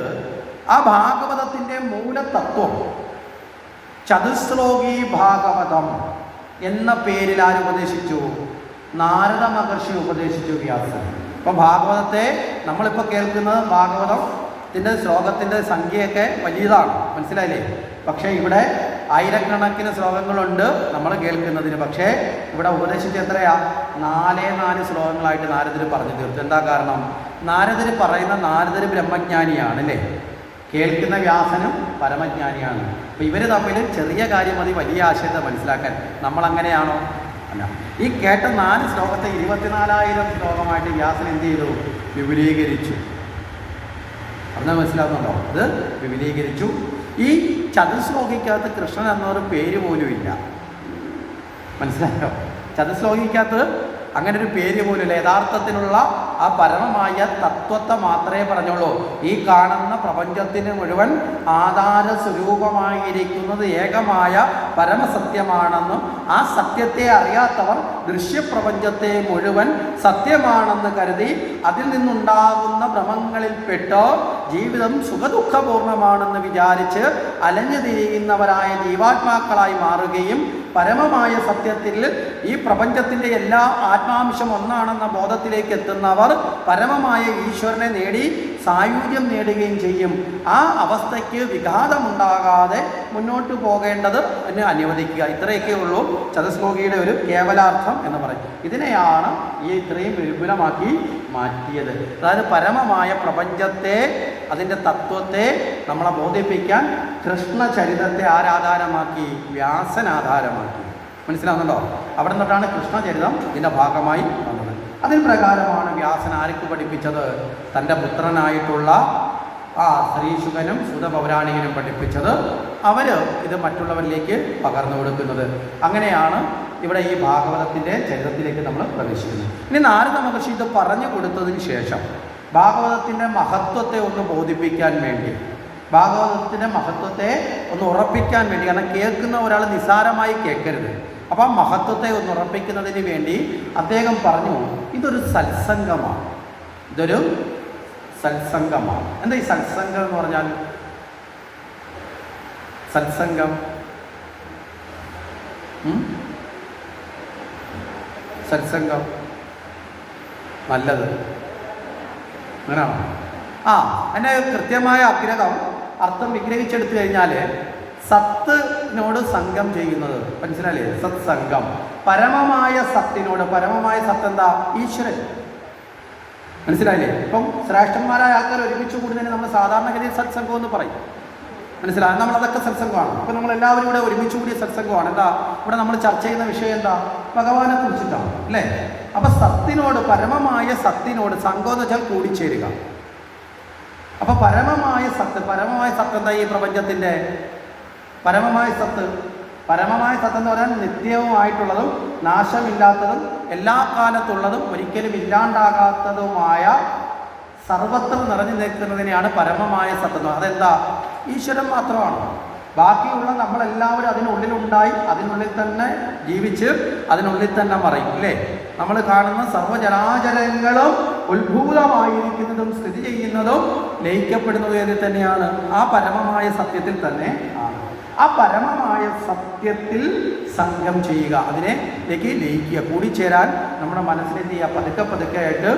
ആ ഭാഗവതത്തിൻ്റെ മൂലതത്വം ചതുശ്ലോകി ഭാഗവതം എന്ന പേരിൽ ആര് ഉപദേശിച്ചു? നാരദ മഹർഷി ഉപദേശിച്ചു വ്യാസൻ. അപ്പോൾ ഭാഗവതത്തെ നമ്മളിപ്പോൾ കേൾക്കുന്നത് ഭാഗവതത്തിൻ്റെ ശ്ലോകത്തിൻ്റെ സംഖ്യയൊക്കെ വലിയതാണ്, മനസ്സിലായില്ലേ? പക്ഷേ ഇവിടെ ആയിരക്കണക്കിന് ശ്ലോകങ്ങളുണ്ട് നമ്മൾ കേൾക്കുന്നതിന്. പക്ഷേ ഇവിടെ ഉപദേശിച്ച് എത്രയാ? 4 ശ്ലോകങ്ങളായിട്ട് നാരദർ പറഞ്ഞു തീർത്തു. എന്താ കാരണം? നാരദർ പറയുന്ന നാരദർ ബ്രഹ്മജ്ഞാനിയാണ് അല്ലേ, കേൾക്കുന്ന വ്യാസനും പരമജ്ഞാനിയാണ്. അപ്പോൾ ഇവർ തമ്മിൽ ചെറിയ കാര്യം മതി വലിയ ആശയത്തെ മനസ്സിലാക്കാൻ. നമ്മളങ്ങനെയാണോ? അല്ല. ഈ കേട്ട 4 ശ്ലോകത്തെ 24,000 ശ്ലോകമായിട്ട് വ്യാസൻ എന്ത് ചെയ്തു? വിപുലീകരിച്ചു. പറഞ്ഞാൽ മനസ്സിലാക്കുന്നുണ്ടോ? അത് വിപുലീകരിച്ചു. ഈ ചതുശ്ലോകിക്കകത്ത് കൃഷ്ണൻ എന്നൊരു പേര് പോലും ഇല്ല, മനസ്സിലായോ? ചതുശ്ലോകിക്കകത്ത് അങ്ങനെ ഒരു പേര് പോലുമില്ല. യഥാർത്ഥത്തിലുള്ള ആ പരമമായ തത്വത്തെ മാത്രമേ പറഞ്ഞുള്ളൂ. ഈ കാണുന്ന പ്രപഞ്ചത്തിന് മുഴുവൻ ആധാര സ്വരൂപമായിരിക്കുന്നത് ഏകമായ പരമസത്യമാണെന്നും ആ സത്യത്തെ അറിയാത്തവർ ദൃശ്യപ്രപഞ്ചത്തെ മുഴുവൻ സത്യമാണെന്ന് കരുതി അതിൽ നിന്നുണ്ടാകുന്ന ഭ്രമങ്ങളിൽപ്പെട്ടോ ജീവിതം സുഖദുഃഖപൂർണമാണെന്ന് വിചാരിച്ച് അലഞ്ഞു തിരിയുന്നവരായ ജീവാത്മാക്കളായി മാറുകയും പരമമായ സത്യത്തിൽ ഈ പ്രപഞ്ചത്തിൻ്റെ എല്ലാ ആത്മാംശം ഒന്നാണെന്ന ബോധത്തിലേക്ക് എത്തുന്നവർ പരമമായ ഈശ്വരനെ നേടി സായുജ്യം നേടുകയും ചെയ്യും. ആ അവസ്ഥയ്ക്ക് വിഘാതമുണ്ടാകാതെ മുന്നോട്ട് പോകേണ്ടത് എന്നെ അനുവദിക്കുക. ഇത്രയൊക്കെ ഉള്ളൂ ചതുശ്ലോകിയുടെ ഒരു കേവലാർത്ഥം എന്ന് പറയും. ഇതിനെയാണ് ഈ ഇത്രയും വിപുലമാക്കി മാറ്റിയത്. അതായത് പരമമായ പ്രപഞ്ചത്തെ, അതിൻ്റെ തത്വത്തെ നമ്മളെ ബോധിപ്പിക്കാൻ കൃഷ്ണചരിതത്തെ ആരാധാരമാക്കി? വ്യാസൻ ആധാരമാക്കി. മനസ്സിലാവുന്നുണ്ടോ? അവിടെ നിന്നിട്ടാണ് കൃഷ്ണചരിതം ഇതിൻ്റെ ഭാഗമായി വന്നത്. അതിന് പ്രകാരമാണ് വ്യാസൻ ആർക്ക് പഠിപ്പിച്ചത്? തൻ്റെ പുത്രനായിട്ടുള്ള ശ്രീശുകനും സുതപൗരാണികനും പഠിപ്പിച്ചത്. അവർ ഇത് മറ്റുള്ളവരിലേക്ക് പകർന്നു കൊടുക്കുന്നത്. അങ്ങനെയാണ് ഇവിടെ ഈ ഭാഗവതത്തിൻ്റെ ചരിത്രത്തിലേക്ക് നമ്മൾ പ്രവേശിക്കുന്നത്. ഇനി നാരദ മഹർഷി ഇത് പറഞ്ഞു കൊടുത്തതിന് ശേഷം ഭാഗവതത്തിൻ്റെ മഹത്വത്തെ ഒന്ന് ബോധിപ്പിക്കാൻ വേണ്ടി, ഭാഗവതത്തിൻ്റെ മഹത്വത്തെ ഒന്ന് ഉറപ്പിക്കാൻ വേണ്ടി, കാരണം കേൾക്കുന്ന ഒരാൾ നിസ്സാരമായി കേൾക്കരുത്. അപ്പോൾ ആ മഹത്വത്തെ ഒന്ന് ഉറപ്പിക്കുന്നതിന് വേണ്ടി അദ്ദേഹം പറഞ്ഞു, ഇതൊരു സത്സംഗമാണ്. ഇതൊരു സത്സംഗമാണ്. എന്താ ഈ സത്സംഗം എന്ന് പറഞ്ഞാൽ? സത്സംഗം സത്സംഗം നല്ലത് അങ്ങനെയാണോ? അതിൻ്റെ കൃത്യമായ അർത്ഥം വിഗ്രഹിച്ചെടുത്തു കഴിഞ്ഞാൽ സത്തിനോട് സംഘം ചെയ്യുന്നത്, മനസ്സിലായില്ലേ? സത്സംഗം. പരമമായ സത്തിനോട്, പരമമായ സത്ത് എന്താ? ഈശ്വരൻ. മനസ്സിലായില്ലേ? ഇപ്പം ശ്രേഷ്ഠന്മാരായ ആൾക്കാർ ഒരുമിച്ച് കൂടുന്നതിന് നമ്മൾ സാധാരണഗതിയിൽ സത്സംഗം എന്ന് പറയും. മനസ്സിലായി? നമ്മളതൊക്കെ സത്സംഗമാണ്. അപ്പോൾ നമ്മളെല്ലാവരും ഇവിടെ ഒരുമിച്ച് കൂടിയ സത്സംഗമാണ്. എന്താ ഇവിടെ നമ്മൾ ചർച്ച ചെയ്യുന്ന വിഷയം? എന്താ? ഭഗവാനെ കുറിച്ചിട്ടാണ് അല്ലേ? അപ്പം സത്തിനോട്, പരമമായ സത്തിനോട്, സംഘം എന്ന് വെച്ചാൽ കൂടിച്ചേരുക. അപ്പം പരമമായ സത്ത് എന്താ? ഈ പ്രപഞ്ചത്തിൻ്റെ പരമമായ സത്ത് എന്ന് പറഞ്ഞാൽ നിത്യവുമായിട്ടുള്ളതും നാശമില്ലാത്തതും എല്ലാ കാലത്തുള്ളതും ഒരിക്കലും ഇല്ലാണ്ടാകാത്തതുമായ സർവത്ര നിറഞ്ഞു നിൽക്കുന്നതിനെയാണ് പരമമായ സത്ത്. അതെന്താ? ഈശ്വരൻ മാത്രമാണ്. ബാക്കിയുള്ള നമ്മളെല്ലാവരും അതിനുള്ളിലുണ്ടായി, അതിനുള്ളിൽ തന്നെ ജീവിച്ച്, അതിനുള്ളിൽ തന്നെ മറയും അല്ലേ? നമ്മൾ കാണുന്ന സർവ്വചരാചരങ്ങളും ഉത്ഭൂതമായിരിക്കുന്നതും സ്ഥിതി ചെയ്യുന്നതും ലയിക്കപ്പെടുന്നതും ഏതിൽ തന്നെയാണ്? ആ പരമമായ സത്യത്തിൽ തന്നെ ആണ്. ആ പരമമായ സത്യത്തിൽ സംഘം ചെയ്യുക, അതിലേക്ക് ലയിക്കുക, കൂടിച്ചേരാൻ നമ്മുടെ മനസ്സിനെന്ത് ചെയ്യുക, പതുക്കെ പതുക്കെ ആയിട്ട്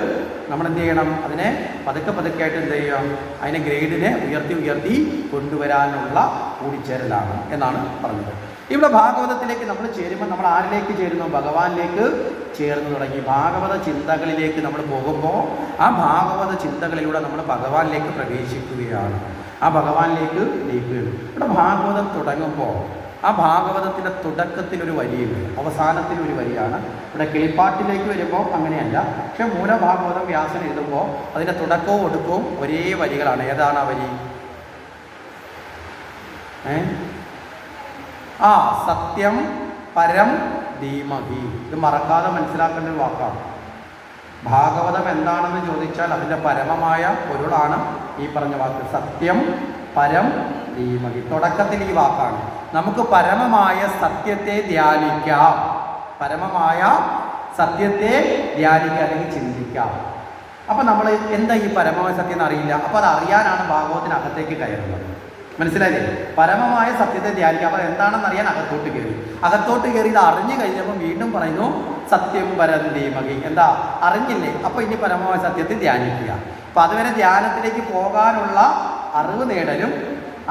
നമ്മളെന്ത് ചെയ്യണം, അതിനെ പതുക്കെ പതുക്കെ ആയിട്ട് എന്ത് ചെയ്യുക, അതിനെ ഗ്രേഡിനെ ഉയർത്തി ഉയർത്തി കൊണ്ടുവരാനുള്ള കൂടിച്ചേരലാണ് എന്നാണ് പറഞ്ഞത്. ഇവിടെ ഭാഗവതത്തിലേക്ക് നമ്മൾ ചേരുമ്പോൾ നമ്മൾ ആരിലേക്ക് ചേരുന്നു, ഭഗവാനിലേക്ക് ചേർന്ന് തുടങ്ങി. ഭാഗവത ചിന്തകളിലേക്ക് നമ്മൾ പോകുമ്പോൾ ആ ഭാഗവത ചിന്തകളിലൂടെ നമ്മൾ ഭഗവാനിലേക്ക് പ്രവേശിക്കുകയാണ്, ആ ഭഗവാനിലേക്ക് ലയിക്കുകയാണ്. ഇവിടെ ഭാഗവതം തുടങ്ങുമ്പോൾ ആ ഭാഗവതത്തിൻ്റെ തുടക്കത്തിലൊരു വരിയുണ്ട്, അവസാനത്തിലൊരു വരിയാണ്. ഇവിടെ കിളിപ്പാട്ടിലേക്ക് വരുമ്പോൾ അങ്ങനെയല്ല, പക്ഷെ മൂലഭാഗവതം വ്യാസൻ എഴുതുമ്പോൾ അതിൻ്റെ തുടക്കവും ഒടുക്കവും ഒരേ വരികളാണ്. ഏതാണ് ആ വരി? സത്യം പരം ധീമഹി. ഇത് മറക്കാതെ മനസ്സിലാക്കേണ്ട ഒരു വാക്കാണ്. ഭാഗവതം എന്താണെന്ന് ചോദിച്ചാൽ അതിൻ്റെ പരമമായ പൊരുളാണ് ഈ പറഞ്ഞ വാക്ക്, സത്യം പരം ധീമഹി. തുടക്കത്തിൽ ഈ വാക്കാണ്. നമുക്ക് പരമമായ സത്യത്തെ ധ്യാനിക്കാം, പരമമായ സത്യത്തെ ധ്യാനിക്കാം അല്ലെങ്കിൽ ചിന്തിക്കാം. അപ്പം നമ്മൾ എന്താ ഈ പരമമായ സത്യം എന്ന് അറിയില്ല, അപ്പോൾ അത് അറിയാനാണ് ഭാഗവതത്തിനകത്തേക്ക് കയറുന്നത്. മനസ്സിലായില്ലേ? പരമമായ സത്യത്തെ ധ്യാനിക്കുക, അപ്പോൾ എന്താണെന്ന് അറിയാൻ അകത്തോട്ട് കയറി ഇത് അറിഞ്ഞു കഴിഞ്ഞപ്പോൾ വീണ്ടും പറയുന്നു സത്യം പരം ധീമഹി. എന്താ അറിഞ്ഞില്ലേ, അപ്പോൾ ഇനി പരമമായ സത്യത്തെ ധ്യാനിക്കുക. അപ്പം അതുവരെ ധ്യാനത്തിലേക്ക് പോകാനുള്ള അറിവ് നേടലും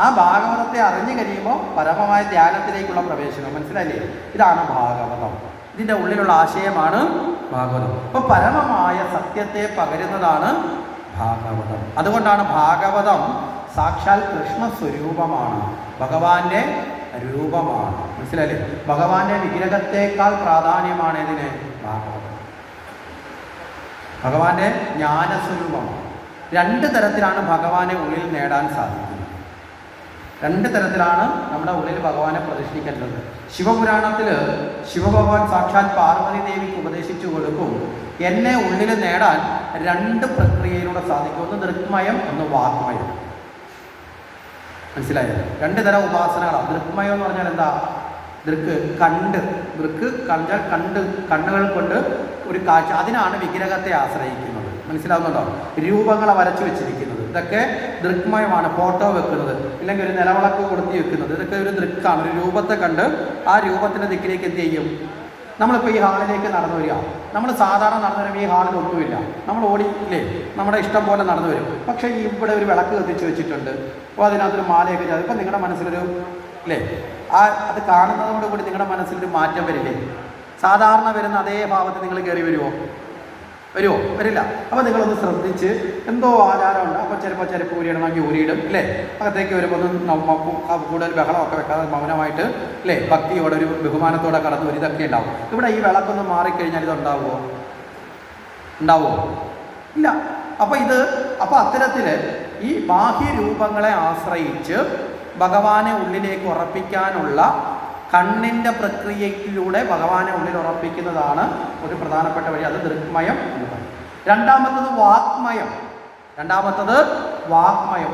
ആ ഭാഗവതത്തെ അറിഞ്ഞു കഴിയുമ്പോൾ പരമമായ ധ്യാനത്തിലേക്കുള്ള പ്രവേശനം. മനസ്സിലായില്ലേ? ഇതാണ് ഭാഗവതം, ഇതിൻ്റെ ഉള്ളിലുള്ള ആശയമാണ് ഭാഗവതം. അപ്പോൾ പരമമായ സത്യത്തെ പകരുന്നതാണ് ഭാഗവതം. അതുകൊണ്ടാണ് ഭാഗവതം സാക്ഷാൽ കൃഷ്ണസ്വരൂപമാണ്, ഭഗവാന്റെ രൂപമാണ്. മനസ്സിലായില്ലേ? ഭഗവാന്റെ വിഗ്രഹത്തേക്കാൾ പ്രാധാന്യമാണ് ഇതിന് ഭാഗവതം. ഭഗവാന്റെ ജ്ഞാനസ്വരൂപമാണ്. രണ്ട് തരത്തിലാണ് ഭഗവാനെ ഉള്ളിൽ നേടാൻ സാധിക്കുന്നത്. രണ്ട് തരത്തിലാണ് നമ്മുടെ ഉള്ളിൽ ഭഗവാനെ പ്രതിഷ്ഠിക്കേണ്ടത്. ശിവപുരാണത്തിൽ ശിവഭഗവാൻ സാക്ഷാൽ പാർവതി ദേവിക്ക് ഉപദേശിച്ചു കൊടുക്കും, എന്നെ ഉള്ളിൽ നേടാൻ രണ്ട് പ്രക്രിയയിലൂടെ സാധിക്കും. ഒന്ന് ദൃക്മയം, ഒന്ന് വാഗ്മയം. മനസ്സിലായോ? രണ്ട് തരം ഉപാസനകളാണ്. ദൃക്മയം എന്ന് പറഞ്ഞാൽ എന്താ? ദൃക്ക് കണ്ടാൽ കണ്ണുകൾ കൊണ്ട് ഒരു കാഴ്ച, അതിനാണ് വിഗ്രഹത്തെ ആശ്രയിക്കുന്നത്. മനസ്സിലാവുന്നുണ്ടോ? രൂപങ്ങളെ വരച്ചു വെച്ചിരിക്കുന്നത്, ഇതൊക്കെ ദൃക്മയമാണ്. ഫോട്ടോ വെക്കുന്നത്, ഇല്ലെങ്കിൽ ഒരു നിലവിളക്ക് കൊടുത്തി വെക്കുന്നത്, ഇതൊക്കെ ഒരു ദൃക്കാണ്. ഒരു രൂപത്തെ കണ്ട് ആ രൂപത്തിൻ്റെ ദിക്കിലേക്ക് എന്ത് ചെയ്യും? നമ്മളിപ്പോൾ ഈ ഹാളിലേക്ക് നടന്നു വരിക, നമ്മൾ സാധാരണ നടന്നു വരുമ്പോൾ ഈ ഹാളിൽ ഒന്നുമില്ല, നമ്മൾ ഓടിയില്ലേ, നമ്മുടെ ഇഷ്ടം പോലെ നടന്നു വരും. പക്ഷേ ഇവിടെ ഒരു വിളക്ക് കത്തിച്ച് വെച്ചിട്ടുണ്ട്, അപ്പോൾ അതിനകത്തൊരു മാലയൊക്കെ ചെയ്ത്, ഇപ്പം നിങ്ങളുടെ മനസ്സിലൊരു അല്ലേ, അത് കാണുന്നതോടുകൂടി നിങ്ങളുടെ മനസ്സിലൊരു മാറ്റം വരില്ലേ? സാധാരണ വരുന്ന അതേ ഭാവത്തിൽ നിങ്ങൾ കയറി വരുമോ? വരില്ല. അപ്പോൾ നിങ്ങളൊന്ന് ശ്രദ്ധിച്ച്, എന്തോ ആചാരമുണ്ട്, അപ്പോൾ ചിലപ്പോൾ ചെരുപ്പ് ഊരിയിടണമെങ്കിൽ ഊരിയിടും അല്ലേ. അകത്തേക്ക് വരുമ്പോൾ കൂടുതൽ ബഹളമൊക്കെ വെക്കാതെ മൗനമായിട്ട് അല്ലേ, ഭക്തിയോടെ ഒരു ബഹുമാനത്തോടെ കടന്നു വരും. ഇതൊക്കെ ഉണ്ടാവും. ഇവിടെ ഈ വിളക്കൊന്ന് മാറിക്കഴിഞ്ഞാൽ ഇതുണ്ടാവുമോ? ഇല്ല. അപ്പോൾ അത്തരത്തിൽ ഈ ബാഹ്യരൂപങ്ങളെ ആശ്രയിച്ച് ഭഗവാനെ ഉള്ളിലേക്ക് ഉറപ്പിക്കാനുള്ള കണ്ണിൻ്റെ പ്രക്രിയയിലൂടെ ഭഗവാനെ ഉള്ളിൽ ഉറപ്പിക്കുന്നതാണ് ഒരു പ്രധാനപ്പെട്ട വഴി. അത് ദൃക്മയം എന്ന് പറയും. രണ്ടാമത്തത് വാഗ്മയം.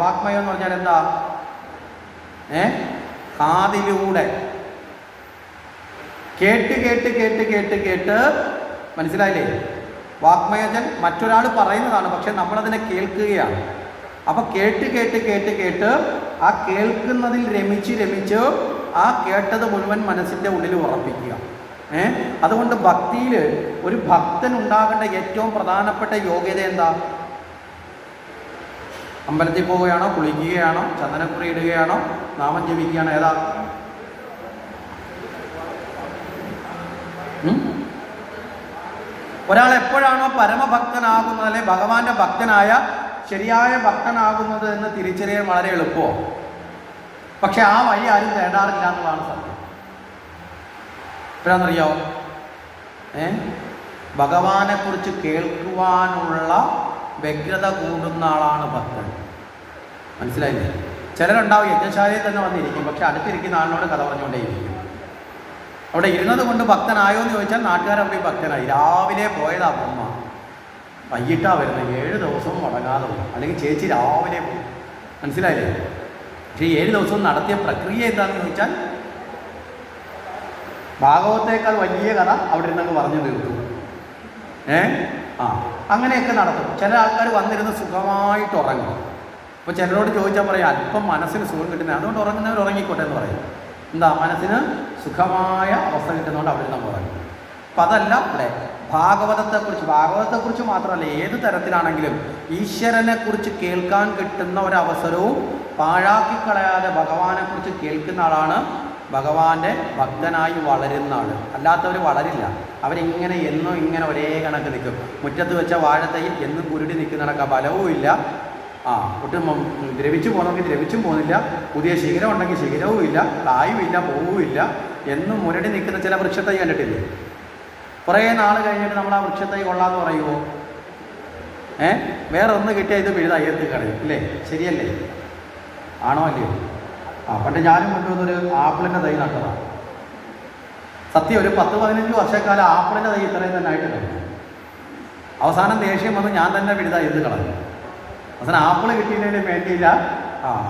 വാഗ്മയം എന്ന് പറഞ്ഞാൽ എന്താ? കാതിലൂടെ കേട്ട് മനസ്സിലായില്ലേ? വാഗ്മയജൻ മറ്റൊരാൾ പറയുന്നതാണ്, പക്ഷെ നമ്മളതിനെ കേൾക്കുകയാണ്. അപ്പോൾ കേട്ട് ആ കേൾക്കുന്നതിൽ രമിച്ച് ആ കേട്ടത് മുഴുവൻ മനസ്സിൻ്റെ ഉള്ളിൽ ഉറപ്പിക്കുക. അതുകൊണ്ട് ഭക്തിയിൽ ഒരു ഭക്തൻ ഉണ്ടാകേണ്ട ഏറ്റവും പ്രധാനപ്പെട്ട യോഗ്യത എന്താ? അമ്പലത്തിൽ പോവുകയാണോ, കുളിക്കുകയാണോ, ചന്ദനക്കുറി ഇടുകയാണോ, നാമം ജപിക്കുകയാണോ? ഏതാ? ഒരാൾ എപ്പോഴാണോ പരമഭക്തനാകുന്നത്, അല്ലെ ഭഗവാന്റെ ഭക്തനായ ശരിയായ ഭക്തനാകുന്നത് എന്ന് തിരിച്ചറിയാൻ വളരെ എളുപ്പമാണ്. പക്ഷെ ആ വഴി ആരും തേടാറില്ല എന്നുള്ളതാണ് സത്യം. എപ്പോഴാണെന്നറിയാമോ? ഭഗവാനെക്കുറിച്ച് കേൾക്കുവാനുള്ള വ്യഗ്രത കൂടുന്ന ആളാണ് ഭക്തൻ. മനസ്സിലായില്ലേ? ചിലരുണ്ടാവും യജ്ഞശാലയിൽ തന്നെ വന്നിരിക്കും, പക്ഷെ അടുത്തിരിക്കുന്ന ആളിനോട് കഥ പറഞ്ഞുകൊണ്ടേയിരിക്കും. അവിടെ ഇരുന്നത് കൊണ്ട് ഭക്തനായോ എന്ന് ചോദിച്ചാൽ നാട്ടുകാരവിടെ ഭക്തനായി. രാവിലെ പോയതാ അമ്മ, വൈകിട്ടാണ് വരുന്നത്, 7 ദിവസവും മുടങ്ങാതെ പോകും. അല്ലെങ്കിൽ ചേച്ചി രാവിലെ പോകും. മനസ്സിലായില്ലേ? പക്ഷേ 7 ദിവസവും നടത്തിയ പ്രക്രിയ എന്താണെന്ന് ചോദിച്ചാൽ ഭാഗവത്തേക്കാൾ വലിയ കഥ അവിടെ ഇരുന്നങ്ങ് പറഞ്ഞു തീർത്തു. അങ്ങനെയൊക്കെ നടത്തും. ചില ആൾക്കാർ വന്നിരുന്ന് സുഖമായിട്ട് ഉറങ്ങും. അപ്പോൾ ചിലരോട് ചോദിച്ചാൽ പറയും അല്പം മനസ്സിന് സുഖം കിട്ടുന്നത്, അതുകൊണ്ട് ഉറങ്ങുന്നവർ ഉറങ്ങിക്കോട്ടെ എന്ന് പറയും. എന്താ മനസ്സിന് സുഖമായ അവസ്ഥ കിട്ടുന്നതുകൊണ്ട് അവിടെ നമ്മൾ പറയും. അപ്പം അതല്ല ഇവിടെ ഭാഗവതത്തെക്കുറിച്ച് മാത്രമല്ല, ഏത് തരത്തിലാണെങ്കിലും ഈശ്വരനെക്കുറിച്ച് കേൾക്കാൻ കിട്ടുന്ന ഒരവസരവും പാഴാക്കിക്കളയാതെ ഭഗവാനെക്കുറിച്ച് കേൾക്കുന്ന ആളാണ് ഭഗവാന്റെ ഭക്തനായി വളരുന്ന ആൾ. അല്ലാത്തവർ വളരില്ല. അവരിങ്ങനെ എന്നും ഇങ്ങനെ ഒരേ കണക്ക് നിൽക്കും. മുറ്റത്ത് വെച്ച വാഴത്തൈയിൽ എന്നും കുരുടി നിൽക്കുന്ന കണക്ക് ബലവും ഇല്ല, ഒട്ടും ദ്രവിച്ചു പോകണമെങ്കിൽ ദ്രവിച്ചും പോകുന്നില്ല, പുതിയ ശിഖരം ഉണ്ടെങ്കിൽ ശിഖരവും ഇല്ല, കായും ഇല്ല, പൂവും ഇല്ല, എന്നും മുരടി നിൽക്കുന്ന ചില വൃക്ഷത്തൈ കണ്ടിട്ടില്ലേ? കുറേ നാൾ കഴിഞ്ഞിട്ട് നമ്മൾ ആ വൃക്ഷത്തൈ കൊള്ളാമെന്ന് പറയുമോ? വേറെ ഒന്ന് കിട്ടിയാൽ ഇത് പിഴുത അയ്യത്ത് കളയും അല്ലേ? ശരിയല്ലേ? ആണോ അല്ലയോ? പണ്ട് ഞാനും കൊണ്ടുവന്നൊരു ആപ്പിളിൻ്റെ തൈ നട്ടതാണ്. സത്യം, ഒരു 10-15 വർഷക്കാലം ആപ്പിളിൻ്റെ തൈ ഇത്രയും തന്നെ ആയിട്ട് കഴിഞ്ഞു. അവസാനം ദേഷ്യം വന്ന് ഞാൻ തന്നെ പിഴുത അയ്യത്ത് കളഞ്ഞു. അവസാനം ആപ്പിൾ കിട്ടിയതിന് വേണ്ടിയില്ല,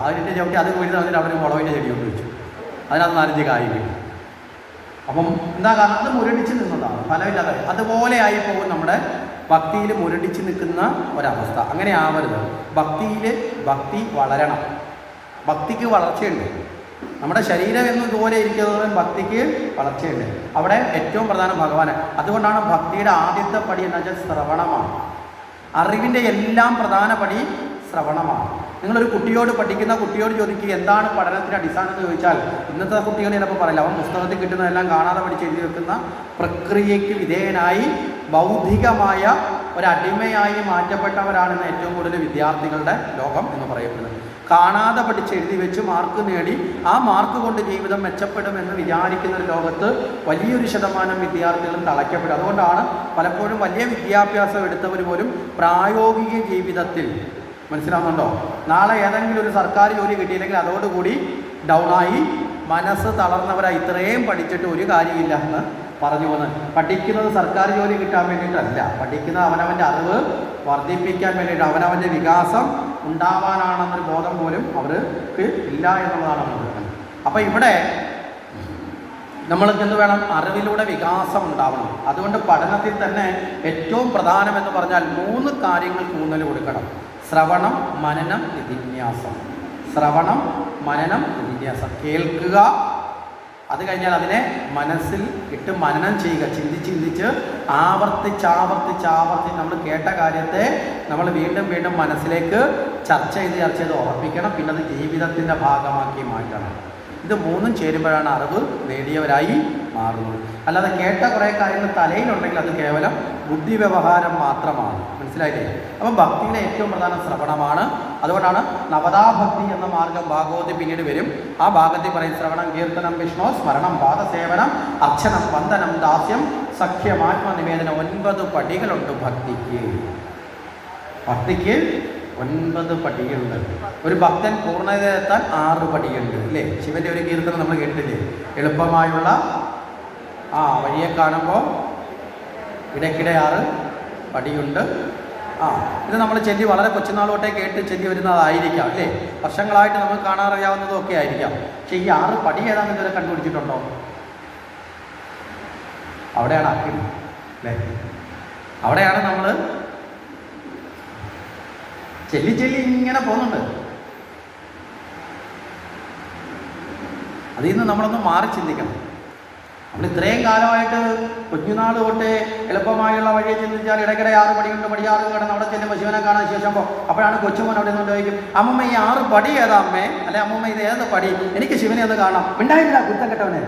അതിൻ്റെ ചവിട്ടി അത് പിഴുത വന്നിട്ട് അവിടെ മുളകിൻ്റെ ചെടി കൊണ്ട് വെച്ചു. അതിനകത്ത് 4-5 കായ് കിട്ടി. അപ്പം എന്താ കാരണം? അത് മുരടിച്ച് നിന്നതാണ്, ഫലമില്ലാതെ. അതുപോലെ ആയി പോകും നമ്മുടെ ഭക്തിയിൽ മുരടിച്ച് നിൽക്കുന്ന ഒരവസ്ഥ. അങ്ങനെ ആവരുത്. ഭക്തി വളരണം. ഭക്തിക്ക് വളർച്ചയുണ്ട്. നമ്മുടെ ശരീരം എന്നും ഇതുപോലെ ഇരിക്കുന്നതും ഭക്തിക്ക് വളർച്ചയുണ്ട്. അവിടെ ഏറ്റവും പ്രധാനം ഭഗവാന്. അതുകൊണ്ടാണ് ഭക്തിയുടെ ആദ്യത്തെ പടി എന്ന് വെച്ചാൽ ശ്രവണമാണ്. അറിവിൻ്റെ എല്ലാം പ്രധാന പടി ശ്രവണമാണ്. നിങ്ങളൊരു പഠിക്കുന്ന കുട്ടിയോട് ചോദിക്കുക എന്താണ് പഠനത്തിൻ്റെ അടിസ്ഥാനം എന്ന് ചോദിച്ചാൽ ഇന്നത്തെ കുട്ടികൾ ചിലപ്പോൾ പറയില്ല. അവൻ പുസ്തകത്തിൽ കിട്ടുന്നതെല്ലാം കാണാതെ പഠിച്ച് എഴുതി വെക്കുന്ന പ്രക്രിയയ്ക്ക് വിധേയനായി ബൗദ്ധികമായ ഒരടിമയായി മാറ്റപ്പെട്ടവരാണെന്ന് ഏറ്റവും കൂടുതൽ വിദ്യാർത്ഥികളുടെ ലോകം എന്ന് പറയപ്പെടുന്നത്. കാണാതെ പഠിച്ച് എഴുതി വെച്ച് മാർക്ക് നേടി ആ മാർക്ക് കൊണ്ട് ജീവിതം മെച്ചപ്പെടുമെന്ന് വിചാരിക്കുന്ന ഒരു ലോകത്ത് വലിയൊരു ശതമാനം വിദ്യാർത്ഥികളും തളയ്ക്കപ്പെടും. അതുകൊണ്ടാണ് പലപ്പോഴും വലിയ വിദ്യാഭ്യാസം എടുത്തവർ പോലും പ്രായോഗിക ജീവിതത്തിൽ, മനസ്സിലാവുന്നുണ്ടോ, നാളെ ഏതെങ്കിലും ഒരു സർക്കാർ ജോലി കിട്ടിയില്ലെങ്കിൽ അതോടുകൂടി ഡൗണായി മനസ്സ് തളർന്നവരായി ഇത്രയും പഠിച്ചിട്ട് ഒരു കാര്യമില്ല എന്ന് പറഞ്ഞു പോകുന്നത്. പഠിക്കുന്നത് സർക്കാർ ജോലി കിട്ടാൻ വേണ്ടിയിട്ടല്ല, പഠിക്കുന്നത് അവനവൻ്റെ അറിവ് വർദ്ധിപ്പിക്കാൻ വേണ്ടിയിട്ട്, അവനവൻ്റെ വികാസം ഉണ്ടാവാനാണെന്നൊരു ബോധം പോലും അവർക്ക് ഇല്ല എന്നുള്ളതാണ് നമ്മൾ പറയുന്നത്. അപ്പം ഇവിടെ നമ്മൾക്ക് എന്ത് വേണം? അറിവിലൂടെ വികാസം ഉണ്ടാവണം. അതുകൊണ്ട് പഠനത്തിൽ തന്നെ ഏറ്റവും പ്രധാനമെന്ന് പറഞ്ഞാൽ 3 കാര്യങ്ങൾക്ക് ഊന്നൽ കൊടുക്കണം. ശ്രവണം, മനനം, നിധിന്യാസം. ശ്രവണം, മനനം, നിധിന്യാസം. കേൾക്കുക, അത് കഴിഞ്ഞാൽ അതിനെ മനസ്സിൽ ഇട്ട് മനനം ചെയ്യുക. ചിന്തിച്ച് ആവർത്തിച്ച് നമ്മൾ കേട്ട കാര്യത്തെ നമ്മൾ വീണ്ടും മനസ്സിലേക്ക് ചർച്ച ചെയ്ത് ഉറപ്പിക്കണം. പിന്നെ അത് ജീവിതത്തിൻ്റെ ഭാഗമാക്കി മാറ്റണം. ഇത് 3 ചേരുമ്പോഴാണ് അറിവ് നേടിയവരായി മാറുന്നത്. അല്ലാതെ കേട്ട കുറേ കാര്യങ്ങൾ തലയിലുണ്ടെങ്കിൽ അത് കേവലം ബുദ്ധി വ്യവഹാരം മാത്രമാണ്. മനസ്സിലായില്ലേ? അപ്പം ഭക്തിയിലെ ഏറ്റവും പ്രധാനം ശ്രവണമാണ്. അതുകൊണ്ടാണ് നവതാഭക്തി എന്ന മാർഗം ഭാഗവതി പിന്നീട് വരും. ആ ഭാഗത്തിൽ പറയും ശ്രവണം, കീർത്തനം, വിഷ്ണു സ്മരണം, പാദസേവനം, അർച്ചനം, വന്ദനം, ദാസ്യം, സഖ്യം, ആത്മനിവേദനം. 9 പടികളുണ്ട് ഭക്തിക്ക്. 9 പടികളുണ്ട്. ഒരു ഭക്തൻ പൂർണ്ണതയെത്താൻ 6 പടിയുണ്ട് അല്ലേ? ശിവന്റെ ഒരു കീർത്തനം നമ്മൾ കേട്ടില്ലേ? എളുപ്പമായുള്ള വഴിയെ കാണുമ്പോൾ ഇടയ്ക്കിടെ 6 പടിയുണ്ട്. ഇത് നമ്മൾ ചെല്ലി വളരെ കൊച്ചുനാൾ തൊട്ടേ കേട്ട് ചെല്ലി വരുന്നതായിരിക്കാം അല്ലേ? വർഷങ്ങളായിട്ട് നമുക്ക് കാണാറിയാവുന്നതും ഒക്കെ ആയിരിക്കാം. പക്ഷെ ഈ 6 പടി ഏതാണെന്ന് ഇതുവരെ കണ്ടുപിടിച്ചിട്ടുണ്ടോ? അവിടെയാണ് അക്കിടി അല്ലേ? അവിടെയാണ് നമ്മൾ ചെല്ലി ഇങ്ങനെ പോകുന്നുണ്ട്. അതിൽ നിന്ന് നമ്മളൊന്ന് മാറി ചിന്തിക്കണം. നമ്മൾ ഇത്രയും കാലമായിട്ട് കുഞ്ഞുനാൾ തൊട്ടേ എളുപ്പമായുള്ള വഴിയെ ചിന്തിച്ചാൽ ഇടയ്ക്കിടെ 6 പടിയുണ്ട്, പടി 6 കിടന്ന് അവിടെ ചെല്ലുമ്പോൾ ശിവനെ കാണാൻ ശേഷം അപ്പോഴാണ് കൊച്ചുമോൻ അവിടെ നിന്ന് ചോദിക്കും, അമ്മമ്മ ഈ 6 പടി ഏതാ അമ്മേ? അല്ലെ അമ്മമ്മ ഇത് ഏത് പടി? എനിക്ക് ശിവനെ ഒന്ന് കാണാം. മിണ്ടായില്ല കുറ്റം കെട്ടവനെ.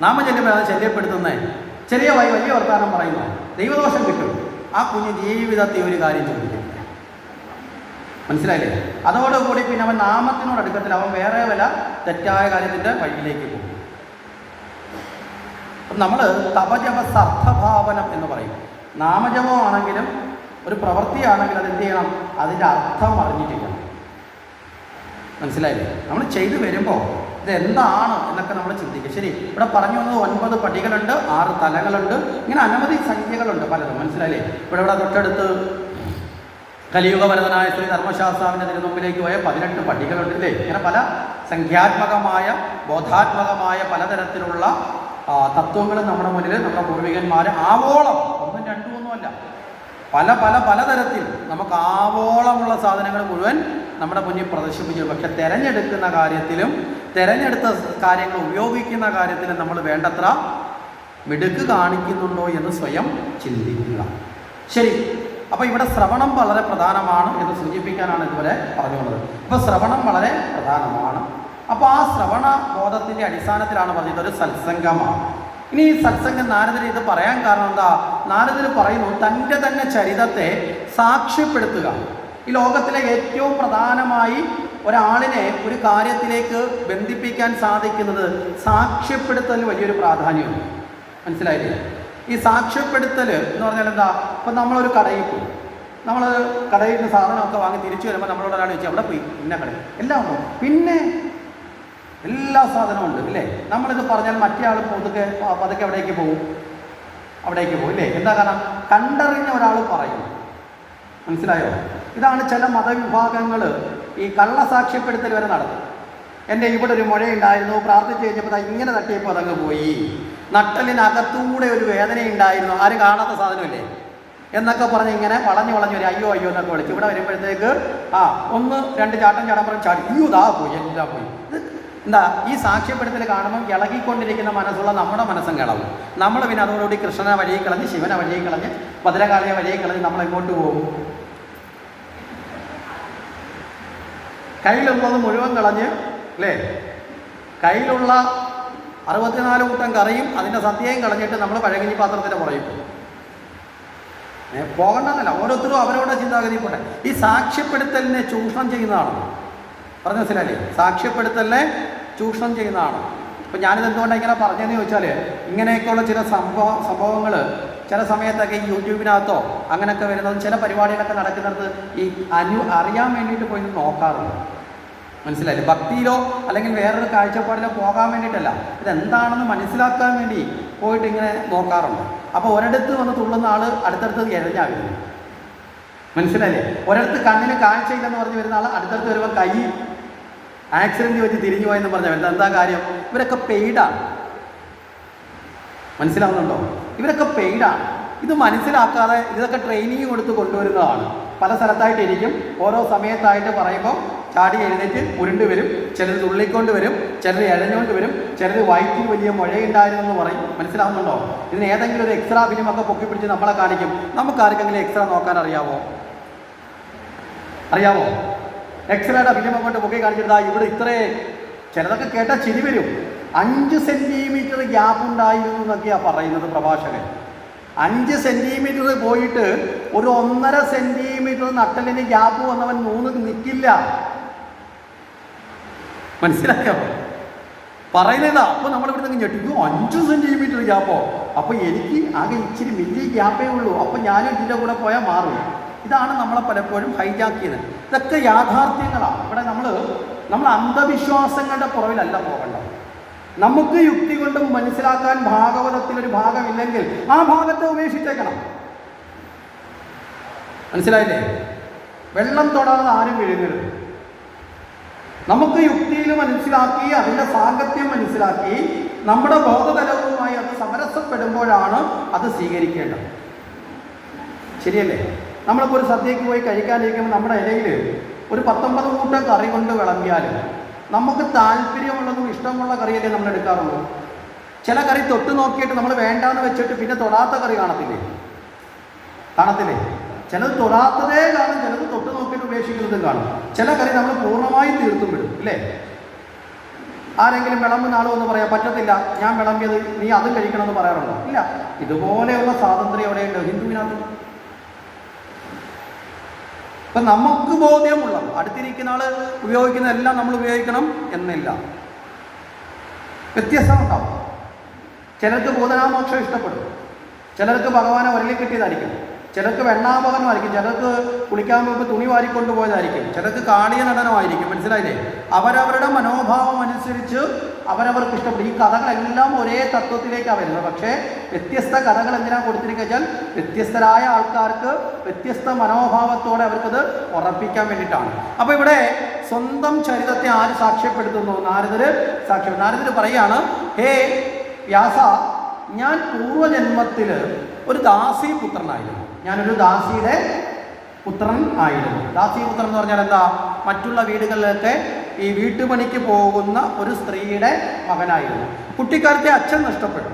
നാമം ചെല്ലുമ്പോൾ അത് ശല്യപ്പെടുത്തുന്നേ. ചെറിയ വലിയ വർത്താനം പറയുന്നു, ദൈവദോഷം കിട്ടും. ആ കുഞ്ഞ് ജീവിതത്തിൽ ഒരു കാര്യം ചോദിക്കും. മനസ്സിലായില്ലേ? അതോടുകൂടി പിന്നെ അവൻ നാമത്തിനോട് അടുക്കത്തിൽ അവൻ വേറെ വല്ല തെറ്റായ കാര്യത്തിൻ്റെ വഴിയിലേക്ക് പോകും. നമ്മൾ തപജപ സർത്ഥഭാവനം എന്ന് പറയും. നാമജപമാണെങ്കിലും ഒരു പ്രവൃത്തിയാണെങ്കിലും അതെന്ത് ചെയ്യണം? അതിൻ്റെ അർത്ഥം അറിഞ്ഞിരിക്കണം. മനസ്സിലായില്ലേ? നമ്മൾ ചെയ്തു വരുമ്പോൾ ഇതെന്താണ് എന്നൊക്കെ നമ്മൾ ചിന്തിക്കും. ശരി, ഇവിടെ പറഞ്ഞു വന്നത് 9 പടികളുണ്ട്, 6 തലങ്ങളുണ്ട്, ഇങ്ങനെ അനവധി സംഖ്യകളുണ്ട് പലതും. മനസ്സിലായില്ലേ? ഇവിടെ തൊട്ടടുത്ത് കലിയുഗവരതനായ ശ്രീ ധർമ്മശാസ്താവിൻ്റെ തിരുമുമ്പിലേക്ക് പോയ 18 പടികളുണ്ട് അല്ലേ? ഇങ്ങനെ പല സംഖ്യാത്മകമായ ബോധാത്മകമായ പലതരത്തിലുള്ള തത്വങ്ങളും നമ്മുടെ മുന്നിൽ നമ്മുടെ പൂർവികന്മാർ ആവോളം, 1, 2 ഒന്നുമല്ല, പലതരത്തിൽ നമുക്ക് ആവോളമുള്ള സാധനങ്ങൾ മുഴുവൻ നമ്മുടെ മുന്നിൽ പ്രദർശിപ്പിച്ചു. പക്ഷെ തിരഞ്ഞെടുക്കുന്ന കാര്യത്തിലും തിരഞ്ഞെടുത്ത കാര്യങ്ങൾ ഉപയോഗിക്കുന്ന കാര്യത്തിലും നമ്മൾ വേണ്ടത്ര മിടുക്ക് കാണിക്കുന്നുണ്ടോ എന്ന് സ്വയം ചിന്തിക്കുക. ശരി, അപ്പോൾ ഇവിടെ ശ്രവണം വളരെ പ്രധാനമാണ് എന്ന് സൂചിപ്പിക്കാനാണ് ഇതുവരെ പറഞ്ഞുകൊണ്ടത്. അപ്പോൾ ശ്രവണം വളരെ പ്രധാനമാണ്. അപ്പോൾ ആ ശ്രവണ ബോധത്തിൻ്റെ അടിസ്ഥാനത്തിലാണ് പറഞ്ഞത് ഒരു സത്സംഗമാണ്. ഇനി ഈ സത്സംഗം നാരദർ ഇത് പറയാൻ കാരണം എന്താ? നാരദർ പറയുന്നു തൻ്റെ തന്നെ ചരിതത്തെ സാക്ഷ്യപ്പെടുത്തുക. ഈ ലോകത്തിലെ ഏറ്റവും പ്രധാനമായി ഒരാളിനെ ഒരു കാര്യത്തിലേക്ക് ബന്ധിപ്പിക്കാൻ സാധിക്കുന്നത് സാക്ഷ്യപ്പെടുത്തൽ വലിയൊരു പ്രാധാന്യമുണ്ട്. മനസ്സിലായില്ലേ? ഈ സാക്ഷ്യപ്പെടുത്തൽ എന്ന് പറഞ്ഞാൽ എന്താ? ഇപ്പം നമ്മളൊരു കടയിൽ പോയി, നമ്മൾ കടയിൽ നിന്ന് സാധനമൊക്കെ വാങ്ങി തിരിച്ചു വരുമ്പോൾ നമ്മളോട് ഒരാൾ ചോദിച്ചു അവിടെ പോയി ഇന്ന കടയിൽ എല്ലാം ഉണ്ടോ? പിന്നെ എല്ലാ സാധനവും ഉണ്ട് ഇല്ലേ? നമ്മളിത് പറഞ്ഞാൽ മറ്റേ ആൾ പതുക്കെ എവിടേക്ക് പോകും? അവിടേക്ക് പോകും ഇല്ലേ? എന്താ കാരണം? കണ്ടറിഞ്ഞ ഒരാൾ പറയും. മനസ്സിലായോ? ഇതാണ് ചില മതവിഭാഗങ്ങൾ ഈ കള്ളസാക്ഷ്യപ്പെടുത്തൽ വരെ നടത്തും. എൻ്റെ ഇവിടെ ഒരു മുഴയുണ്ടായിരുന്നു, പ്രാർത്ഥിച്ച് കഴിഞ്ഞപ്പോൾ ഇങ്ങനെ തട്ടിയപ്പോൾ അതങ്ങ് പോയി, നട്ടലിനകത്തൂടെ ഒരു വേദന ഉണ്ടായിരുന്നു, ആരും കാണാത്ത സാധനമില്ലേ എന്നൊക്കെ പറഞ്ഞ് ഇങ്ങനെ വളഞ്ഞു ഒരു അയ്യോ എന്നൊക്കെ വിളിച്ച് ഇവിടെ വരുമ്പോഴത്തേക്ക് ഒന്ന് രണ്ട് ചാട്ടം ചാടാൻ പറഞ്ഞ് ചാടി അയ്യോ ദാ പോയി എല്ലാം പോയി. ഇത് എന്താ? ഈ സാക്ഷ്യപ്പെടുത്തൽ കാണുമ്പോൾ ഇളകിക്കൊണ്ടിരിക്കുന്ന മനസ്സുള്ള നമ്മുടെ മനസ്സും കിളവും. നമ്മൾ പിന്നെ അതോടുകൂടി കൃഷ്ണനെ വഴിയെ കളഞ്ഞ് ശിവനെ വഴിയെ കളഞ്ഞ് ഭദ്രകാളിയെ വഴിയെ കളഞ്ഞ് നമ്മൾ എങ്ങോട്ട് പോകും? കയ്യിലുള്ളത് മുഴുവൻ കളഞ്ഞ് അല്ലേ? കയ്യിലുള്ള 64 കൂട്ടം കറിയും അതിൻ്റെ സദ്യയും കളഞ്ഞിട്ട് നമ്മൾ പഴകിഞ്ഞി പാത്രത്തിൻ്റെ പുറകിൽ പോകും. പോകണ്ടെന്നല്ല, ഓരോരുത്തരും അവരവരുടെ ചിന്താഗതി പോട്ടെ. ഈ സാക്ഷ്യപ്പെടുത്തലിനെ ചൂഷണം ചെയ്യുന്നതാണ്. പറഞ്ഞ മനസ്സിലല്ലേ? സാക്ഷ്യപ്പെടുത്തലിനെ ചൂഷണം ചെയ്യുന്നതാണ്. ഇപ്പം ഞാനിത് എന്തുകൊണ്ടാണ് ഇങ്ങനെ പറഞ്ഞതെന്ന് ചോദിച്ചാൽ, ഇങ്ങനെയൊക്കെയുള്ള ചില സംഭവങ്ങൾ ചില സമയത്തൊക്കെ ഈ യൂട്യൂബിനകത്തോ അങ്ങനെയൊക്കെ വരുന്നത് ചില പരിപാടികളൊക്കെ നടക്കുന്നിടത്ത് ഈ അറിയാൻ വേണ്ടിയിട്ട് പോയി നോക്കാറുണ്ട്. മനസ്സിലായില്ലേ? ഭക്തിയിലോ അല്ലെങ്കിൽ വേറൊരു കാഴ്ചപ്പാടിലോ പോകാൻ വേണ്ടിയിട്ടല്ല, ഇതെന്താണെന്ന് മനസ്സിലാക്കാൻ വേണ്ടി പോയിട്ട് ഇങ്ങനെ നോക്കാറുണ്ട്. അപ്പോൾ ഒരിടത്ത് വന്ന് തുള്ളുന്ന ആൾ അടുത്തടുത്ത് എഴഞ്ഞാകുന്നു. മനസ്സിലായില്ലേ? ഒരിടത്ത് കണ്ണിന് കാഴ്ചയില്ലെന്ന് പറഞ്ഞ് വരുന്ന ആൾ അടുത്തടുത്ത് വരുമ്പോൾ കൈ ആക്സിഡൻറ്റ് വെച്ച് തിരിഞ്ഞു പോയെന്ന് പറഞ്ഞാൽ വരുന്നത് എന്താ കാര്യം? ഇവരൊക്കെ പെയ്ഡാണ്. മനസ്സിലാവുന്നുണ്ടോ? ഇവരൊക്കെ പെയ്ഡാണ്. ഇത് മനസ്സിലാക്കാതെ ഇതൊക്കെ ട്രെയിനിങ് കൊടുത്ത് കൊണ്ടുവരുന്നതാണ്. പല സ്ഥലത്തായിട്ടിരിക്കും, ഓരോ സമയത്തായിട്ട് പറയുമ്പോൾ ചാടി എഴുന്നേറ്റ് ഉരുണ്ട് വരും, ചിലർ തുള്ളിക്കൊണ്ട് വരും, ചിലർ എഴഞ്ഞുകൊണ്ട് വരും, ചിലർ വയറ്റിൽ വലിയ മുഴയുണ്ടായിരുന്നെന്ന് പറയും. മനസ്സിലാവുന്നുണ്ടോ? ഇതിന് ഏതെങ്കിലും ഒരു എക്സ്ട്രാ ഫിലിമൊക്കെ പൊക്കിപ്പിടിച്ച് നമ്മളെ കാണിക്കും. നമുക്ക് ആർക്കെങ്കിലും എക്സ്ട്രാ നോക്കാൻ അറിയാമോ? എക്സ്റേയുടെ ഫിലിം അങ്ങോട്ട് പൊക്കി കാണിച്ചിട്ട് ഇവിടെ ഇത്രേ, ചിലതൊക്കെ കേട്ടാൽ ചിരി വരും. 5 സെൻറ്റിമീറ്റർ ഗ്യാപ്പ് ഉണ്ടായിരുന്നു എന്നൊക്കെയാണ് പറയുന്നത് പ്രഭാഷകൻ. 5 സെൻറ്റിമീറ്റർ പോയിട്ട് ഒരു 1.5 സെൻറ്റിമീറ്റർ നട്ടലിന് ഗ്യാപ്പ് വന്നവൻ 3 നിൽക്കില്ല. മനസ്സിലായോ? പറയുന്നതാ. അപ്പോൾ നമ്മളിവിടെ നിന്ന് ഞെട്ടിക്കും, 5 സെൻറ്റിമീറ്റർ ഗ്യാപ്പോ? അപ്പോൾ എനിക്ക് ആകെ ഇച്ചിരി മില്ലി ഗ്യാപ്പേ ഉള്ളൂ, അപ്പോൾ ഞാനും ഇതിൻ്റെ കൂടെ പോയാൽ മാറും. ഇതാണ് നമ്മളെ പലപ്പോഴും ഹൈജാക്കിയത്. ഇതൊക്കെ യാഥാർത്ഥ്യങ്ങളാണ്. ഇവിടെ നമ്മൾ അന്ധവിശ്വാസങ്ങളുടെ പുറവിലല്ല പോകേണ്ടത്. നമുക്ക് യുക്തി കൊണ്ടും മനസ്സിലാക്കാൻ ഭാഗവതത്തിലൊരു ഭാഗമില്ലെങ്കിൽ ആ ഭാഗത്തെ ഉപേക്ഷിച്ചേക്കണം. മനസ്സിലായില്ലേ? വെള്ളം തൊടാതെ ആരും വിഴുങ്ങരുത്. നമുക്ക് യുക്തിയിൽ മനസ്സിലാക്കി അതിൻ്റെ സാങ്കത്യം മനസ്സിലാക്കി നമ്മുടെ ബോധതലവുമായി അത് സമരസപ്പെടുമ്പോഴാണ് അത് സ്വീകരിക്കേണ്ടത്. ശരിയല്ലേ? നമ്മളിപ്പോൾ ഒരു സദ്യക്ക് പോയി കഴിക്കാനിരിക്കുമ്പോൾ നമ്മുടെ ഇടയിൽ ഒരു 19 കൂട്ടം കറി കൊണ്ട് വിളമ്പിയാലും നമുക്ക് താല്പര്യമുള്ളതും ഇഷ്ടമുള്ള കറിയല്ലേ നമ്മൾ എടുക്കാറുള്ളൂ. ചില കറി തൊട്ട് നോക്കിയിട്ട് നമ്മൾ വേണ്ടാന്ന് വെച്ചിട്ട് പിന്നെ തൊടാത്ത കറി കാണത്തില്ലേ? ചിലത് തൊടാത്തതേ കാണും, ചിലത് തൊട്ട് നോക്കിയിട്ട് ഉപേക്ഷിക്കുന്നതും കാണും. ചില കറി നമ്മൾ പൂർണ്ണമായും തീർത്തും വിടും ഇല്ലേ? ആരെങ്കിലും വിളമ്പുന്ന ആളും ഒന്ന് പറയാം, പറ്റത്തില്ല, ഞാൻ വിളമ്പിയത് നീ അതും കഴിക്കണമെന്ന് പറയാറുണ്ടോ? ഇല്ല. ഇതുപോലെയുള്ള സ്വാതന്ത്ര്യം എവിടെയുണ്ട്? ഹിന്ദുവിനകത്ത്. ഇപ്പം നമുക്ക് ബോധ്യമുള്ളത് അടുത്തിരിക്കുന്ന ആൾ ഉപയോഗിക്കുന്ന എല്ലാം നമ്മൾ ഉപയോഗിക്കണം എന്നില്ല. വ്യത്യസ്തമുണ്ടാവും. ചിലർക്ക് ഭൂതനാമോക്ഷം ഇഷ്ടപ്പെടും, ചിലർക്ക് ഭഗവാനെ വരലി കിട്ടിയതായിരിക്കും, ചിലർക്ക് വെണ്ണാപകരമായിരിക്കും, ചിലർക്ക് കുളിക്കാൻ പോകുമ്പോൾ തുണി വാരിക്കൊണ്ടു പോയതായിരിക്കും, ചിലർക്ക് കാളിയ നടനമായിരിക്കും. മനസ്സിലായില്ലേ? അവരവരുടെ മനോഭാവം അനുസരിച്ച് അവരവർക്ക് ഇഷ്ടപ്പെടും. ഈ കഥകളെല്ലാം ഒരേ തത്വത്തിലേക്കാണ് വരുന്നത്. പക്ഷേ വ്യത്യസ്ത കഥകൾ എന്തിനാണ് കൊടുത്തിരിക്കുകയെന്ന് വെച്ചാൽ വ്യത്യസ്തരായ ആൾക്കാർക്ക് വ്യത്യസ്ത മനോഭാവത്തോടെ അവർക്കത് ഉറപ്പിക്കാൻ വേണ്ടിയിട്ടാണ്. അപ്പോൾ ഇവിടെ സ്വന്തം ചരിതത്തെ ആര് സാക്ഷ്യപ്പെടുത്തുന്നു? നാരദർ പറയാണ്, ഹേ വ്യാസ, ഞാൻ പൂർവജന്മത്തിൽ ഒരു ദാസീപുത്രനായിരുന്നു. ഞാനൊരു ദാസിയുടെ പുത്രൻ ആയിരുന്നു. ദാസീപുത്രൻ എന്ന് പറഞ്ഞാൽ എന്താ? മറ്റുള്ള വീടുകളിലൊക്കെ ഈ വീട്ടുപണിക്ക് പോകുന്ന ഒരു സ്ത്രീയുടെ മകനായിരുന്നു. കുട്ടിക്കാലത്തെ അച്ഛൻ നഷ്ടപ്പെട്ടു.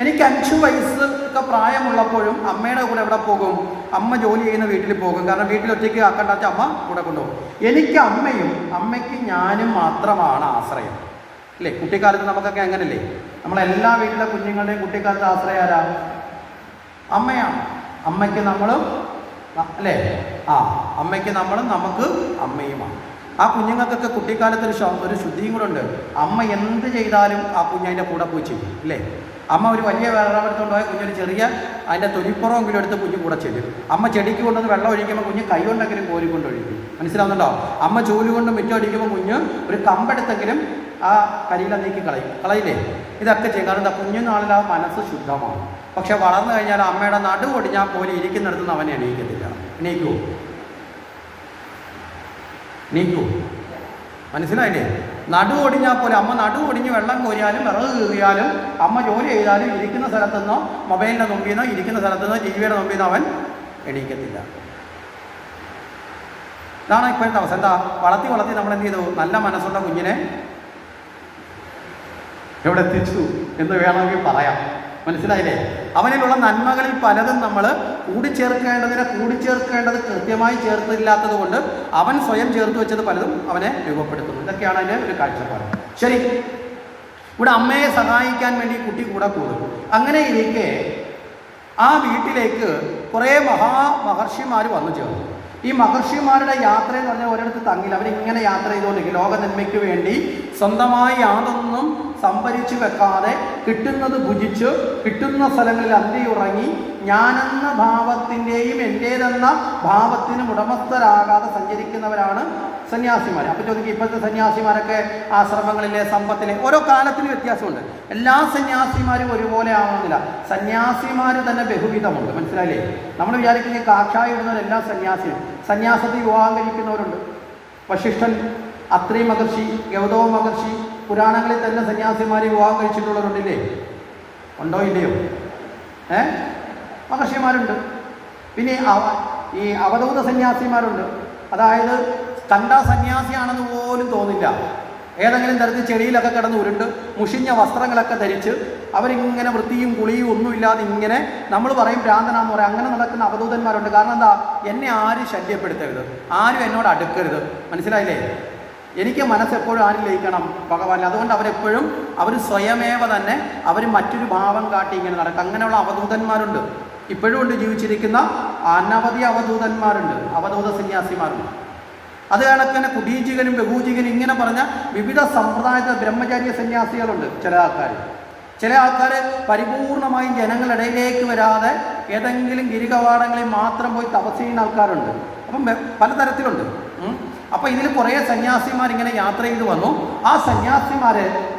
എനിക്ക് 5 വയസ്സൊക്കെ പ്രായമുള്ളപ്പോഴും അമ്മയുടെ കൂടെ എവിടെ പോകും? അമ്മ ജോലി ചെയ്യുന്ന വീട്ടിൽ പോകും. കാരണം വീട്ടിൽ ഒറ്റയ്ക്ക് ആക്കണ്ടാച്ച അമ്മ കൂടെ കൊണ്ടുപോകും. എനിക്ക് അമ്മയ്ക്ക് ഞാനും മാത്രമാണ് ആശ്രയം അല്ലേ? കുട്ടിക്കാലത്ത് നമുക്കൊക്കെ അങ്ങനല്ലേ? നമ്മളെല്ലാ വീട്ടിലെ കുഞ്ഞുങ്ങളുടെയും കുട്ടിക്കാലത്ത് ആശ്രയം ആരാ? അമ്മയാണ്. അമ്മയ്ക്ക് നമ്മളും അല്ലേ? അമ്മയ്ക്ക് നമ്മളും നമുക്ക് അമ്മയുമാണ്. ആ കുഞ്ഞുങ്ങൾക്കൊക്കെ കുട്ടിക്കാലത്ത് ഒരു ശുദ്ധിയും കൂടെ ഉണ്ട്. അമ്മ എന്ത് ചെയ്താലും ആ കുഞ്ഞതിൻ്റെ കൂടെ പോയി ചെയ്യും അല്ലേ? അമ്മ ഒരു വലിയ വെള്ളമെടുത്തുകൊണ്ട് പോയാൽ കുഞ്ഞൊരു ചെറിയ അതിൻ്റെ തൊലിപ്പുറമെങ്കിലും എടുത്ത് കുഞ്ഞ് കൂടെ ചെല്ലും. അമ്മ ചെടിക്ക് കൊണ്ടുവന്ന് വെള്ളം ഒഴിക്കുമ്പോൾ കുഞ്ഞ് കൈ കൊണ്ടെങ്കിലും കോരിക്കൊണ്ട് ഒഴിക്കും. മനസ്സിലാവുന്നുണ്ടോ? അമ്മ ചൂല് കൊണ്ട് മിറ്റം അടിക്കുമ്പോൾ കുഞ്ഞ് ഒരു കമ്പെടുത്തെങ്കിലും ആ കരിയില നീക്കി കളയില്ലേ? ഇതൊക്കെ ചെയ്യും. കാരണം എന്താ? കുഞ്ഞുനാളിൽ ആ മനസ്സ് ശുദ്ധമാണ്. പക്ഷെ വളർന്നു കഴിഞ്ഞാൽ അമ്മയുടെ നടു ഒടിഞ്ഞാൽ പോലെ ഇരിക്കുന്നിടത്തുനിന്ന് അവനെ എണീക്കത്തില്ല. എണീക്കൂ മനസ്സിലായില്ലേ? നടു ഒടിഞ്ഞാൽ പോലെ അമ്മ നടു ഒടിഞ്ഞ് വെള്ളം കോരിയാലും വിറക് കീറിയാലും അമ്മ ജോലി ചെയ്താലും ഇരിക്കുന്ന സ്ഥലത്തുനിന്നോ മൊബൈലിൻ്റെ മുമ്പിൽ നിന്നോ ഇരിക്കുന്ന സ്ഥലത്തുനിന്നോ ടിവിയുടെ മുമ്പിൽ നിന്നോ അവൻ എണീക്കത്തില്ല. ഇതാണ് ഇപ്പോഴത്തെ അവസ്ഥ. എന്താ? വളർത്തി നമ്മൾ എന്ത് ചെയ്തു? നല്ല മനസ്സുള്ള കുഞ്ഞിനെ എവിടെ എത്തിച്ചു എന്ന് വേണമെങ്കിൽ പറയാം. മനസ്സിലായില്ലേ? അവനിലുള്ള നന്മകളിൽ പലതും നമ്മൾ കൂടിച്ചേർക്കേണ്ടത് കൃത്യമായി ചേർത്തില്ലാത്തത് കൊണ്ട് അവൻ സ്വയം ചേർത്ത് വെച്ചത് പലതും അവനെ രൂപപ്പെടുത്തുന്നു. ഇതൊക്കെയാണ് അതിൻ്റെ ഒരു കാഴ്ചപ്പാട്. ശരി, ഇവിടെ അമ്മയെ സഹായിക്കാൻ വേണ്ടി കുട്ടി കൂടെ കൂടും. അങ്ങനെ ഇരിക്കെ ആ വീട്ടിലേക്ക് കുറേ മഹർഷിമാർ വന്നു ചേർന്നു. ഈ മഹർഷിമാരുടെ യാത്ര എന്ന് പറഞ്ഞാൽ ഒരിടത്ത് തങ്ങില്ല. അവരിങ്ങനെ യാത്ര ചെയ്തുകൊണ്ടിരിക്കും. ലോക നന്മയ്ക്ക് വേണ്ടി സ്വന്തമായി യാതൊന്നും സംഭരിച്ചു വെക്കാതെ കിട്ടുന്നത് ഭുജിച്ച് കിട്ടുന്ന സ്ഥലങ്ങളിൽ അന്തിയുറങ്ങി ഞാനെന്ന ഭാവത്തിൻ്റെയും എൻ്റേതെന്ന ഭാവത്തിനും ഉടമസ്ഥരാകാതെ സഞ്ചരിക്കുന്നവരാണ് സന്യാസിമാർ. അപ്പോൾ ചോദിക്കും, ഇപ്പോഴത്തെ സന്യാസിമാരൊക്കെ ആശ്രമങ്ങളിലെ സമ്പത്തിലെ ഓരോ കാലത്തിന് വ്യത്യാസമുണ്ട്. എല്ലാ സന്യാസിമാരും ഒരുപോലെ ആവണമെന്നില്ല. സന്യാസിമാർ തന്നെ ബഹുവിധമുണ്ട്. മനസ്സിലായില്ലേ? നമ്മൾ വിചാരിക്കുന്ന കാക്ഷായ ഇടുന്നവരെല്ലാം സന്യാസത്തിൽ വിവാഹം കഴിക്കുന്നവരുണ്ട്. വശിഷ്ഠൻ, അത്രി മഹർഷി, ഗൗതമ മഹർഷി, പുരാണങ്ങളിൽ തന്നെ സന്യാസിമാർ വിവാഹം കഴിച്ചിട്ടുള്ളവരുണ്ടില്ലേ? ഉണ്ടോ ഇല്ലയോ? മഹർഷിമാരുണ്ട്. പിന്നെ ഈ അവധൂത സന്യാസിമാരുണ്ട്. അതായത് കണ്ട സന്യാസിയാണെന്ന് പോലും തോന്നില്ല. ഏതെങ്കിലും തരത്തിൽ ചെടിയിലൊക്കെ കിടന്ന് ഉരുണ്ട് മുഷിഞ്ഞ വസ്ത്രങ്ങളൊക്കെ ധരിച്ച് അവരിങ്ങനെ വൃത്തിയും കുളിയും ഒന്നുമില്ലാതെ ഇങ്ങനെ നമ്മൾ പറയും ഭ്രാന്തനാന്ന് പറയും. അങ്ങനെ നടക്കുന്ന അവധൂതന്മാരുണ്ട്. കാരണം എന്താ? എന്നെ ആരും ശല്യപ്പെടുത്തരുത്, ആരും എന്നോട് അടുക്കരുത്. മനസ്സിലായില്ലേ? എനിക്ക് മനസ്സെപ്പോഴും ആരും ലയിക്കണം ഭഗവാൻ. അതുകൊണ്ട് അവരെപ്പോഴും അവർ സ്വയമേവ തന്നെ അവർ മറ്റൊരു ഭാവം കാട്ടി ഇങ്ങനെ നടക്കും. അങ്ങനെയുള്ള അവധൂതന്മാരുണ്ട്. ഇപ്പോഴും ഉണ്ട്. ജീവിച്ചിരിക്കുന്ന അനവധി അവധൂതന്മാരുണ്ട്, അവധൂത സന്യാസിമാരുണ്ട്. അത് കണക്കിന് കുടീചികനും ബഹൂചികനും ഇങ്ങനെ പറഞ്ഞ വിവിധ സമ്പ്രദായത്തെ ബ്രഹ്മചാര്യ സന്യാസികളുണ്ട്. ചില ആൾക്കാർ പരിപൂർണമായും ജനങ്ങളിടയിലേക്ക് വരാതെ ഏതെങ്കിലും ഗിരികവാടങ്ങളിൽ മാത്രം പോയി തപസ് ചെയ്യുന്ന ആൾക്കാരുണ്ട്. അപ്പം പലതരത്തിലുണ്ട്. അപ്പോൾ ഇതിൽ കുറേ സന്യാസിമാർ ഇങ്ങനെ യാത്ര ചെയ്ത് വന്നു. ആ സന്യാസിമാർ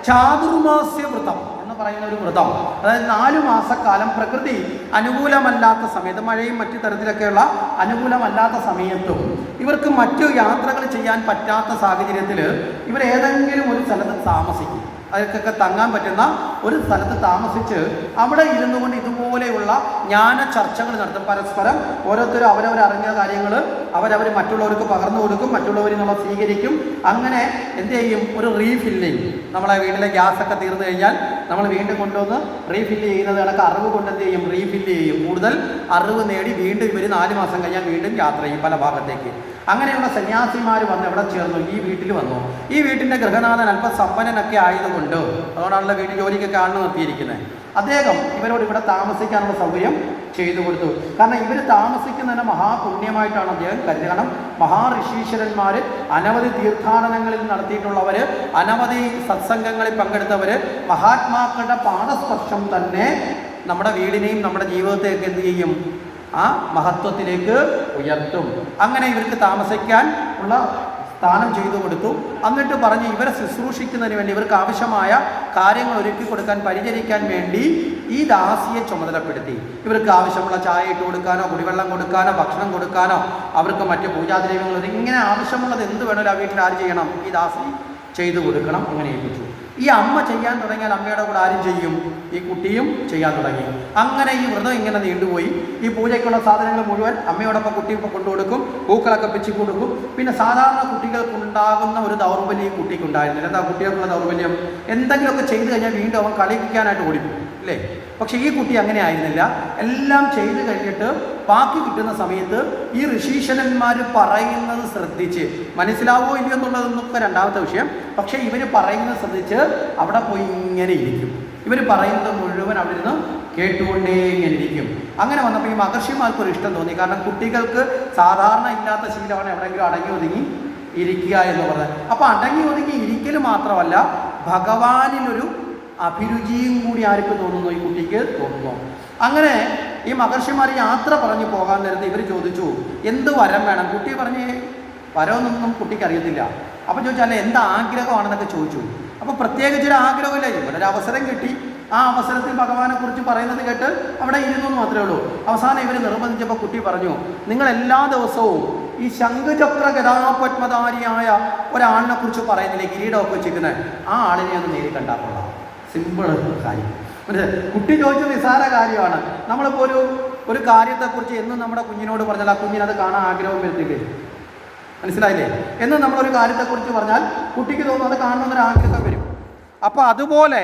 ചാതുർമാസ്യ വ്രതം എന്ന് പറയുന്ന ഒരു വ്രതം, അതായത് 4 മാസക്കാലം പ്രകൃതി അനുകൂലമല്ലാത്ത സമയത്ത്, മഴയും മറ്റു തരത്തിലൊക്കെയുള്ള അനുകൂലമല്ലാത്ത സമയത്തും ഇവർക്ക് മറ്റു യാത്രകൾ ചെയ്യാൻ പറ്റാത്ത സാഹചര്യത്തിൽ ഇവർ ഏതെങ്കിലും ഒരു സ്ഥലത്ത് താമസിക്കും. അവർക്കൊക്കെ തങ്ങാൻ പറ്റുന്ന ഒരു സ്ഥലത്ത് താമസിച്ച് അവിടെ ഇരുന്നു കൊണ്ട് ഇതുപോലെയുള്ള ജ്ഞാന ചർച്ചകൾ നടത്തും. പരസ്പരം ഓരോരുത്തരും അവരവരറിഞ്ഞ കാര്യങ്ങൾ അവരവർ മറ്റുള്ളവർക്ക് പകർന്നു കൊടുക്കും, മറ്റുള്ളവരിൽ നമ്മൾ സ്വീകരിക്കും. അങ്ങനെ എന്ത് ചെയ്യും? ഒരു റീഫില്ലിങ്. നമ്മളെ വീട്ടിലെ ഗ്യാസൊക്കെ തീർന്നു കഴിഞ്ഞാൽ നമ്മൾ വീണ്ടും കൊണ്ടുവന്ന് റീഫില്ല് ചെയ്യുന്നത് കണക്ക് അറിവ് കൊണ്ട് എന്ത് ചെയ്യും? റീഫില്ല് ചെയ്യും. കൂടുതൽ അറിവ് നേടി വീണ്ടും ഇവർ 4 മാസം കഴിഞ്ഞാൽ വീണ്ടും യാത്ര ചെയ്യും പല ഭാഗത്തേക്ക്. അങ്ങനെയുള്ള സന്യാസിമാർ വന്ന് എവിടെ ചേർന്നു? ഈ വീട്ടിൽ വന്നു. ഈ വീട്ടിൻ്റെ ഗൃഹനാഥൻ അല്പം സമ്പന്നനൊക്കെ ആയതുകൊണ്ട്, അതുകൊണ്ടാണല്ലോ വീട്ടിൽ ജോലിക്കൊക്കെ ആളിന് നിർത്തിയിരിക്കുന്നത്, അദ്ദേഹം ഇവരോട് ഇവിടെ താമസിക്കാനുള്ള സൗകര്യം ചെയ്തു കൊടുത്തു. കാരണം ഇവർ താമസിക്കുന്നതിന് മഹാപുണ്യമായിട്ടാണ് അദ്ദേഹം കരുതുക. കാരണം മഹാഋഷീശ്വരന്മാർ, അനവധി തീർത്ഥാടനങ്ങളിൽ നടത്തിയിട്ടുള്ളവർ, അനവധി സത്സംഗങ്ങളിൽ പങ്കെടുത്തവർ, മഹാത്മാക്കളുടെ പാദസ്പർശം തന്നെ നമ്മുടെ വീടിനെയും നമ്മുടെ ജീവിതത്തെയൊക്കെ എന്ത് ചെയ്യും? ആ മഹത്വത്തിലേക്ക് ഉയർത്തും. അങ്ങനെ ഇവർക്ക് താമസിക്കാൻ ഉള്ള സ്ഥാനം ചെയ്തു കൊടുത്തു. എന്നിട്ട് പറഞ്ഞ് ഇവരെ ശുശ്രൂഷിക്കുന്നതിന് വേണ്ടി, ഇവർക്ക് ആവശ്യമായ കാര്യങ്ങൾ ഒരുക്കി കൊടുക്കാൻ, പരിചരിക്കാൻ വേണ്ടി ഈ ദാസിയെ ചുമതലപ്പെടുത്തി. ഇവർക്ക് ആവശ്യമുള്ള ചായ ഇട്ട് കൊടുക്കാനോ കുടിവെള്ളം കൊടുക്കാനോ ഭക്ഷണം കൊടുക്കാനോ അവർക്ക് മറ്റ് പൂജാദ്രവ്യങ്ങൾ ഇങ്ങനെ ആവശ്യമുള്ളത് എന്ത് വേണമല്ലോ ആ വീട്ടിൽ ആര് ചെയ്യണം? ഈ ദാസി ചെയ്തു കൊടുക്കണം. അങ്ങനെ ഏൽപ്പിച്ചു. ഈ അമ്മ ചെയ്യാൻ തുടങ്ങിയാൽ അമ്മയുടെ കൂടെ ആരും ചെയ്യും? ഈ കുട്ടിയും ചെയ്യാൻ തുടങ്ങി. അങ്ങനെ ഈ വ്രതം ഇങ്ങനെ നീണ്ടുപോയി. ഈ പൂജയ്ക്കുള്ള സാധനങ്ങൾ മുഴുവൻ അമ്മയോടൊപ്പം കുട്ടി കൊണ്ടുകൊടുക്കും, പൂക്കളൊക്കെ പിച്ചി കൊടുക്കും. പിന്നെ സാധാരണ കുട്ടികൾക്കുണ്ടാകുന്ന ഒരു ദൗർബല്യം ഈ കുട്ടിക്കുണ്ടായിരുന്നില്ല. എന്താ കുട്ടികൾക്കുള്ള ദൗർബല്യം? എന്തെങ്കിലുമൊക്കെ ചെയ്തു കഴിഞ്ഞാൽ വീണ്ടും അവൻ കളിപ്പിക്കാനായിട്ട് ഓടിപ്പോകും അല്ലേ? പക്ഷേ ഈ കുട്ടി അങ്ങനെ ആയിരുന്നില്ല. എല്ലാം ചെയ്തു കഴിഞ്ഞിട്ട് ബാക്കി കിട്ടുന്ന സമയത്ത് ഈ ഋഷീശ്വരന്മാർ പറയുന്നത് ശ്രദ്ധിച്ച്, മനസ്സിലാവോ ഇല്ലയോ എന്നുള്ളതൊക്കെ രണ്ടാമത്തെ വിഷയം, പക്ഷേ ഇവർ പറയുന്നത് ശ്രദ്ധിച്ച് അവിടെ പോയി ഇങ്ങനെ ഇരിക്കും. ഇവർ പറയുന്നത് മുഴുവൻ അവിടെ നിന്ന് കേട്ടുകൊണ്ടേ ഇങ്ങനെ ഇരിക്കും. അങ്ങനെ വന്നപ്പോൾ ഈ മഹർഷിമാർക്കൊരു ഇഷ്ടം തോന്നി. കാരണം കുട്ടികൾക്ക് സാധാരണ ഇല്ലാത്ത ശീലമാണ് എവിടെയെങ്കിലും അടങ്ങി ഒതുങ്ങി ഇരിക്കുക എന്ന് പറഞ്ഞത്. അപ്പോൾ അടങ്ങി ഒതുങ്ങി ഇരിക്കൽ മാത്രമല്ല, ഭഗവാനിലൊരു അഭിരുചിയും കൂടി ആർക്ക് തോന്നുന്നു? ഈ കുട്ടിക്ക് തോന്നുന്നു. അങ്ങനെ ഈ മഹർഷിമാർ യാത്ര പറഞ്ഞു പോകാൻ നേരത്ത് ഇവർ ചോദിച്ചു, എന്ത് വരം വേണം? കുട്ടി പറഞ്ഞ് വരമൊന്നും കുട്ടിക്ക് അറിയത്തില്ല. അപ്പോൾ ചോദിച്ചാൽ എന്ത് ആഗ്രഹമാണെന്നൊക്കെ ചോദിച്ചു. അപ്പോൾ പ്രത്യേകിച്ചൊരു ആഗ്രഹമില്ല, ഇവിടെ ഒരു അവസരം കിട്ടി. ആ അവസരത്തിൽ ഭഗവാനെ കുറിച്ച് പറയുന്നത് കേട്ട് അവിടെ ഇരുന്നു എന്ന് മാത്രമേ ഉള്ളൂ. അവസാനം ഇവർ നിർബന്ധിച്ചപ്പോൾ കുട്ടി പറഞ്ഞു, നിങ്ങൾ എല്ലാ ദിവസവും ഈ ശംഖുചക്ര ഗദാപത്മധാരിയായ ഒരാളിനെ കുറിച്ച് പറയുന്നില്ലേ, കിരീടമൊക്കെ വെച്ചിരിക്കുന്നത്, ആ ആളിനെ ഒന്ന് നേരി കണ്ടാൽ കൊള്ളാം. സിമ്പിൾ കാര്യം. കുട്ടി ചോദിച്ച നിസ്സാര കാര്യമാണ്. നമ്മളിപ്പോൾ ഒരു കാര്യത്തെക്കുറിച്ച് എന്നും നമ്മുടെ കുഞ്ഞിനോട് പറഞ്ഞാൽ ആ കുഞ്ഞിനത് കാണാൻ ആഗ്രഹം വരുത്തില്ലേ? മനസ്സിലായില്ലേ? എന്നും നമ്മളൊരു കാര്യത്തെക്കുറിച്ച് പറഞ്ഞാൽ കുട്ടിക്ക് തോന്നുന്നു അത് കാണണമെന്നൊരു ആഗ്രഹം വരും. അപ്പോൾ അതുപോലെ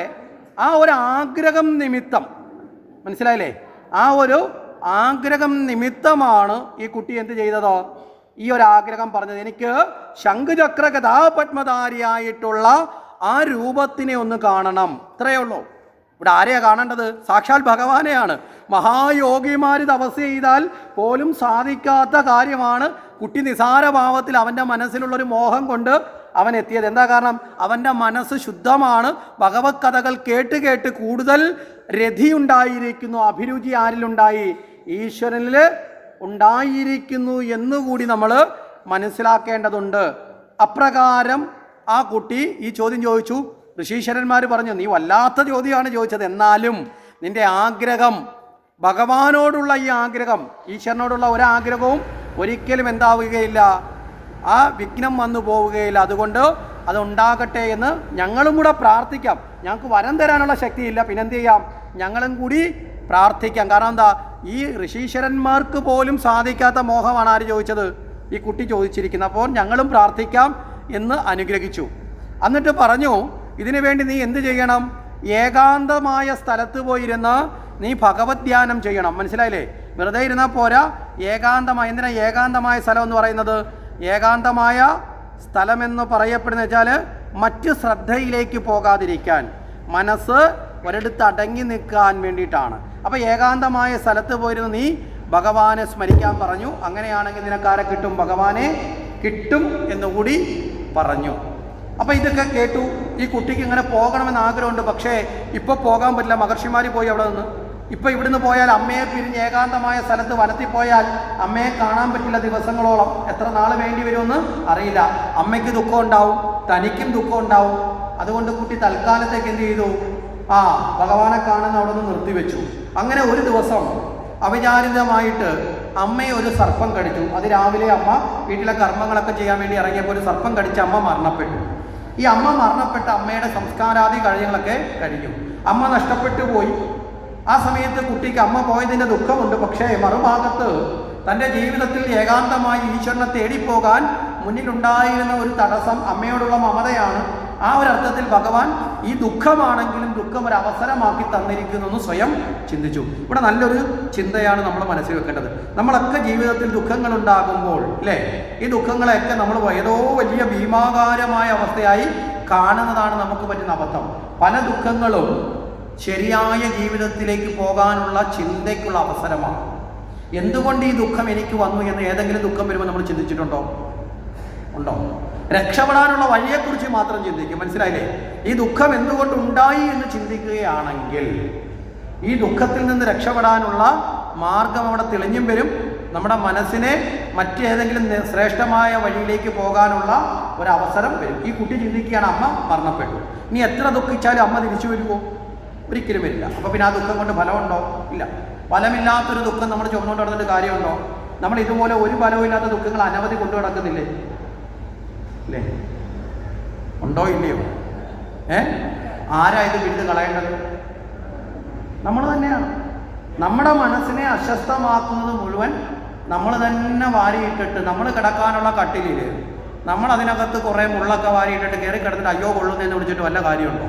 ആ ഒരു ആഗ്രഹം നിമിത്തം, മനസ്സിലായില്ലേ, ആ ഒരു ആഗ്രഹം നിമിത്തമാണ് ഈ കുട്ടി എന്ത് ചെയ്തതോ? ഈ ഒരു ആഗ്രഹം പറഞ്ഞത്, എനിക്ക് ശംഖുചക്ര ഗദാപത്മധാരിയായിട്ടുള്ള ആ രൂപത്തിനെ ഒന്ന് കാണണം. ഇത്രയേ ഉള്ളൂ. ഇവിടെ ആരെയാ കാണേണ്ടത്? സാക്ഷാൽ ഭഗവാനെയാണ്. മഹായോഗിമാർ തപസ് ചെയ്താൽ പോലും സാധിക്കാത്ത കാര്യമാണ്. കുട്ടി നിസാരഭാവത്തിൽ അവൻ്റെ മനസ്സിലുള്ളൊരു മോഹം കൊണ്ട് അവൻ എത്തിയത്. എന്താ കാരണം? അവൻ്റെ മനസ്സ് ശുദ്ധമാണ്. ഭഗവത് കഥകൾ കേട്ട് കേട്ട് കൂടുതൽ രതിയുണ്ടായിരിക്കുന്നു. അഭിരുചി ആരിലുണ്ടായി? ഈശ്വരനിൽ ഉണ്ടായിരിക്കുന്നു എന്നുകൂടി നമ്മൾ മനസ്സിലാക്കേണ്ടതുണ്ട്. അപ്രകാരം ആ കുട്ടി ഈ ചോദ്യം ചോദിച്ചു. ഋഷീശ്വരന്മാർ പറഞ്ഞു, നീ വല്ലാത്ത ചോദ്യമാണ് ചോദിച്ചത്, എന്നാലും നിൻ്റെ ആഗ്രഹം, ഭഗവാനോടുള്ള ഈ ആഗ്രഹം, ഈശ്വരനോടുള്ള ഒരാഗ്രഹവും ഒരിക്കലും എന്താവുകയില്ല, ആ വിഘ്നം വന്നു പോവുകയില്ല. അതുകൊണ്ട് അതുണ്ടാകട്ടെ എന്ന് ഞങ്ങളും കൂടെ പ്രാർത്ഥിക്കാം. ഞങ്ങൾക്ക് വരം തരാനുള്ള ശക്തിയില്ല, പിന്നെന്ത് ചെയ്യാം? ഞങ്ങളും കൂടി പ്രാർത്ഥിക്കാം. കാരണം എന്താ? ഈ ഋഷീശ്വരന്മാർക്ക് പോലും സാധിക്കാത്ത മോഹമാണ് ആര് ചോദിച്ചത്? ഈ കുട്ടി ചോദിച്ചിരിക്കുന്നത്. അപ്പോൾ ഞങ്ങളും പ്രാർത്ഥിക്കാം എന്ന് അനുഗ്രഹിച്ചു. എന്നിട്ട് പറഞ്ഞു, ഇതിനു വേണ്ടി നീ എന്ത് ചെയ്യണം? ഏകാന്തമായ സ്ഥലത്ത് പോയിരുന്ന് നീ ഭഗവത് ധ്യാനം ചെയ്യണം. മനസ്സിലായില്ലേ? വെറുതെ ഇരുന്നാൽ പോരാ, ഏകാന്തമായ. എന്തിനാ ഏകാന്തമായ സ്ഥലം എന്ന് പറയുന്നത്? ഏകാന്തമായ സ്ഥലമെന്ന് പറയപ്പെടുന്ന വെച്ചാൽ മറ്റ് ശ്രദ്ധയിലേക്ക് പോകാതിരിക്കാൻ, മനസ്സ് ഒരിടത്ത് അടങ്ങി നിൽക്കാൻ വേണ്ടിയിട്ടാണ്. അപ്പോൾ ഏകാന്തമായ സ്ഥലത്ത് പോയിരുന്ന് നീ ഭഗവാനെ സ്മരിക്കാൻ പറഞ്ഞു. അങ്ങനെയാണെങ്കിൽ നിനക്കാരെ കിട്ടും? ഭഗവാനെ കിട്ടും എന്നുകൂടി പറഞ്ഞു. അപ്പോൾ ഇതൊക്കെ കേട്ടു. ഈ കുട്ടിക്ക് ഇങ്ങനെ പോകണമെന്ന് ആഗ്രഹമുണ്ട്, പക്ഷേ ഇപ്പോൾ പോകാൻ പറ്റില്ല. മഹർഷിമാർ പോയി അവിടെ നിന്ന്. ഇപ്പോൾ ഇവിടുന്ന് പോയാൽ അമ്മയെ പിരിഞ്ഞ് ഏകാന്തമായ സ്ഥലത്ത് വനത്തിൽ പോയാൽ അമ്മയെ കാണാൻ പറ്റില്ല ദിവസങ്ങളോളം. എത്ര നാൾ വേണ്ടി വരുമെന്ന് അറിയില്ല. അമ്മയ്ക്ക് ദുഃഖം ഉണ്ടാവും, തനിക്കും ദുഃഖം ഉണ്ടാവും. അതുകൊണ്ട് കുട്ടി തൽക്കാലത്തേക്ക് എന്ത് ചെയ്തു? ഭഗവാനെ കാണുന്ന അവിടെ നിന്ന് നിർത്തിവെച്ചു. അങ്ങനെ ഒരു ദിവസം അവിചാരിതമായിട്ട് അമ്മയെ ഒരു സർപ്പം കടിച്ചു. അത് രാവിലെ അമ്മ വീട്ടിലെ കർമ്മങ്ങളൊക്കെ ചെയ്യാൻ വേണ്ടി ഇറങ്ങിയപ്പോൾ ഒരു സർപ്പം കടിച്ച് അമ്മ മരണപ്പെട്ടു. ഈ അമ്മ മരണപ്പെട്ട അമ്മയുടെ സംസ്കാരാദി കാര്യങ്ങളൊക്കെ കഴിഞ്ഞു. അമ്മ നഷ്ടപ്പെട്ടു പോയി. ആ സമയത്ത് കുട്ടിക്ക് അമ്മ പോയതിൻ്റെ ദുഃഖമുണ്ട്. പക്ഷേ മറുഭാഗത്ത് തൻ്റെ ജീവിതത്തിൽ ഏകാന്തമായി ഈശ്വരനെ തേടിപ്പോകാൻ മുന്നിലുണ്ടായിരുന്ന ഒരു തടസ്സം അമ്മയോടുള്ള മമതയാണ്. ആ ഒരു അർത്ഥത്തിൽ ഭഗവാൻ ഈ ദുഃഖമാണെങ്കിലും ദുഃഖം ഒരു അവസരമാക്കി തന്നിരിക്കുന്നു എന്ന് സ്വയം ചിന്തിച്ചു. ഇവിടെ നല്ലൊരു ചിന്തയാണ് നമ്മൾ മനസ്സിൽ വെക്കേണ്ടത്. നമ്മളൊക്കെ ജീവിതത്തിൽ ദുഃഖങ്ങൾ ഉണ്ടാകുമ്പോൾ അല്ലേ, ഈ ദുഃഖങ്ങളെയൊക്കെ നമ്മൾ ഏതോ വലിയ ഭീമാകാരമായ അവസ്ഥയായി കാണുന്നതാണ് നമുക്ക് പറ്റുന്ന അബദ്ധം. പല ദുഃഖങ്ങളും ശരിയായ ജീവിതത്തിലേക്ക് പോകാനുള്ള ചിന്തയ്ക്കുള്ള അവസരമാണ്. എന്തുകൊണ്ട് ഈ ദുഃഖം എനിക്ക് വന്നു എന്ന് ഏതെങ്കിലും ദുഃഖം വരുമ്പോൾ നമ്മൾ ചിന്തിച്ചിട്ടുണ്ടോ? ഉണ്ടോ? രക്ഷപ്പെടാനുള്ള വഴിയെക്കുറിച്ച് മാത്രം ചിന്തിക്കും. മനസ്സിലായില്ലേ? ഈ ദുഃഖം എന്തുകൊണ്ട് ഉണ്ടായി എന്ന് ചിന്തിക്കുകയാണെങ്കിൽ ഈ ദുഃഖത്തിൽ നിന്ന് രക്ഷപ്പെടാനുള്ള മാർഗം അവിടെ തെളിഞ്ഞും വരും. നമ്മുടെ മനസ്സിനെ മറ്റേതെങ്കിലും ശ്രേഷ്ഠമായ വഴിയിലേക്ക് പോകാനുള്ള ഒരവസരം വരും. ഈ കുട്ടി ചിന്തിക്കുകയാണ്, അമ്മ മരണപ്പെട്ടു, ഇനി എത്ര ദുഃഖിച്ചാലും അമ്മ തിരിച്ചു വരുമോ? ഒരിക്കലും വരില്ല. അപ്പോൾ പിന്നെ ആ ദുഃഖം കൊണ്ട് ഫലമുണ്ടോ? ഇല്ല. ഫലമില്ലാത്തൊരു ദുഃഖം നമ്മൾ ചുമന്നുകൊണ്ട് നടന്നിട്ട് കാര്യമുണ്ടോ? നമ്മൾ ഇതുപോലെ ഒരു ഫലവും ഇല്ലാത്ത ദുഃഖങ്ങൾ അനവധി കൊണ്ടു നടക്കുന്നില്ലേ? അല്ലേ? ഉണ്ടോ ഇല്ലയോ? ആരാ ഇത് വിട്ട് കളയേണ്ടത്? നമ്മൾ തന്നെയാണ്. നമ്മുടെ മനസ്സിനെ അസ്വസ്ഥമാക്കുന്നത് മുഴുവൻ നമ്മൾ തന്നെ വാരിയിട്ടിട്ട്, നമ്മൾ കിടക്കാനുള്ള കട്ടിലിൽ നമ്മൾ അതിനകത്ത് കുറേ മുള്ളൊക്കെ വാരിയിട്ടിട്ട് കയറി കിടന്നിട്ട് അയ്യോ കൊള്ളുന്നതെന്ന് വിളിച്ചിട്ട് വല്ല കാര്യമുണ്ടോ?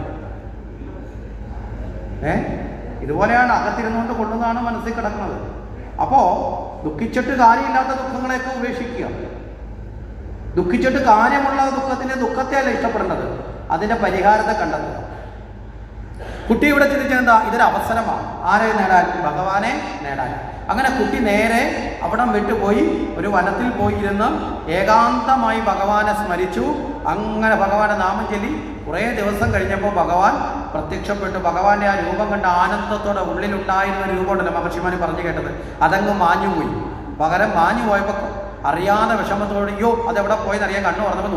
ഇതുപോലെയാണ് അകത്തിരുന്നുകൊണ്ട് കൊള്ളുന്നതാണ് മനസ്സിൽ കിടക്കുന്നത്. അപ്പോൾ ദുഃഖിച്ചിട്ട് കാര്യമില്ലാത്ത ദുഃഖങ്ങളെയൊക്കെ ഉപേക്ഷിക്കുക. ദുഃഖിച്ചിട്ട് കാര്യമുള്ള ദുഃഖത്തെ അല്ല ഇഷ്ടപ്പെടേണ്ടത്, അതിൻ്റെ പരിഹാരത്തെ കണ്ടെത്തുക. കുട്ടി ഇവിടെ ചിന്തിച്ചെന്താ? ഇതൊരു അവസരമാണ്. ആരെ നേടാൻ? ഭഗവാനെ നേടാൻ. അങ്ങനെ കുട്ടി നേരെ അവിടം വിട്ടുപോയി ഒരു വനത്തിൽ പോയിരുന്ന് ഏകാന്തമായി ഭഗവാനെ സ്മരിച്ചു. അങ്ങനെ ഭഗവാന്റെ നാമം ചൊല്ലി കുറേ ദിവസം കഴിഞ്ഞപ്പോൾ ഭഗവാൻ പ്രത്യക്ഷപ്പെട്ടു. ഭഗവാന്റെ ആ രൂപം കണ്ട ആനന്ദത്തോടെ ഉള്ളിലുണ്ടായിരുന്ന രൂപമുണ്ടല്ലോ മഹർഷിമാർ പറഞ്ഞു കേട്ടത്, അതങ്ങ് മാഞ്ഞുപോയി. പകരം മാഞ്ഞു പോയപ്പോൾ അറിയാതെ വിഷമത്തോടെ അയ്യോ അതെവിടെ പോയെന്നറിയാൻ കണ്ണു പറഞ്ഞപ്പോൾ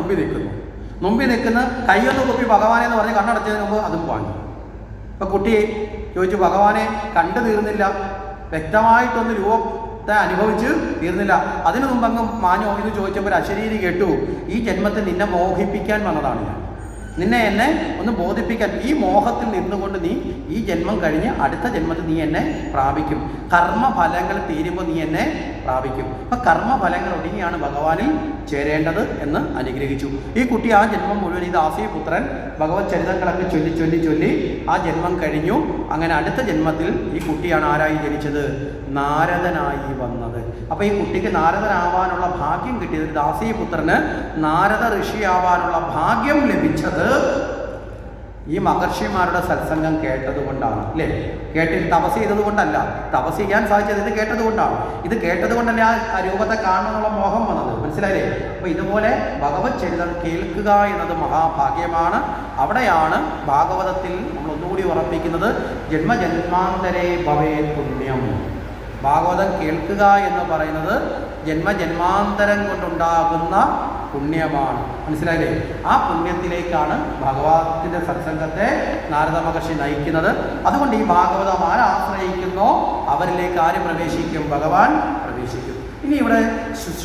മുമ്പിൽ നിൽക്കുന്ന കയ്യൊന്ന് കുപ്പി ഭഗവാനെ എന്ന് പറഞ്ഞ് കണ്ണടച്ചതിന് മുമ്പ് അതും വാങ്ങി. ഇപ്പം കുട്ടി ചോദിച്ചു, ഭഗവാനെ കണ്ടു തീർന്നില്ല, വ്യക്തമായിട്ടൊന്ന് രൂപത്തെ അനുഭവിച്ച് തീർന്നില്ല, അതിനു മുമ്പ് അങ്ങ് മാഞ്ഞോ എന്ന് ചോദിച്ചപ്പോൾ ഒരു അശരീരി കേട്ടു, ഈ ജന്മത്തിൽ നിന്നെ മോഹിപ്പിക്കാൻ വന്നതാണ് ഞാൻ, നിന്നെ എന്നെ ഒന്ന് ബോധിപ്പിക്കാൻ. ഈ മോഹത്തിൽ നിന്നുകൊണ്ട് നീ ഈ ജന്മം കഴിഞ്ഞ് അടുത്ത ജന്മത്തിൽ നീ എന്നെ പ്രാപിക്കും, കർമ്മഫലങ്ങൾ തീരുമ്പോൾ നീ എന്നെ പ്രാപിക്കും. അപ്പം കർമ്മഫലങ്ങൾ ഒടുങ്ങിയാണ് ഭഗവാനിൽ ചേരേണ്ടത് എന്ന് അനുഗ്രഹിച്ചു. ഈ കുട്ടി ആ ജന്മം മുഴുവൻ ഈ ദാസീപുത്രൻ ഭഗവത് ചരിതങ്ങളൊക്കെ ചൊല്ലി ആ ജന്മം കഴിഞ്ഞു. അങ്ങനെ അടുത്ത ജന്മത്തിൽ ഈ കുട്ടിയാണ് ആരായി ജനിച്ചത്? നാരദനായി വന്നത്. അപ്പോൾ ഈ കുട്ടിക്ക് നാരദനാവാനുള്ള ഭാഗ്യം കിട്ടിയത്, ദാസീപുത്രന് നാരദ ഋഷിയാവാനുള്ള ഭാഗ്യം ലഭിച്ചത് ഈ മഹർഷിമാരുടെ സത്സംഗം കേട്ടത് കൊണ്ടാണ്. അല്ലേ? കേട്ടിട്ട് തപസ് ചെയ്തത് കൊണ്ടല്ല, തപസ് ചെയ്യാൻ സാധിച്ചത് ഇത് കേട്ടത് കൊണ്ടാണ്. ഇത് കേട്ടത് കൊണ്ടല്ലേ ആ രൂപത്തെ കാണണമെന്നുള്ള മോഹം വന്നത്. മനസ്സിലായില്ലേ? അപ്പോൾ ഇതുപോലെ ഭഗവത് ചരിതം കേൾക്കുക എന്നത് മഹാഭാഗ്യമാണ്. അവിടെയാണ് ഭാഗവതത്തിൽ നമ്മൾ ഒന്നുകൂടി ഉറപ്പിക്കുന്നത്, ജന്മജന്മാന്തരേ ഭവേ പുണ്യം. ഭാഗവതം കേൾക്കുക എന്ന് പറയുന്നത് ജന്മജന്മാന്തരം കൊണ്ടുണ്ടാകുന്ന പുണ്യമാണ്. മനസ്സിലായില്ലേ? ആ പുണ്യത്തിലേക്കാണ് ഭഗവാന്റെ സത്സംഗത്തെ നാരദ മഹർഷി നയിക്കുന്നത്. അതുകൊണ്ട് ഈ ഭാഗവതം ആരാശ്രയിക്കുന്നോ അവരിലേക്ക് ആര് പ്രവേശിക്കും? ഭഗവാൻ പ്രവേശിക്കും. ഇനി ഇവിടെ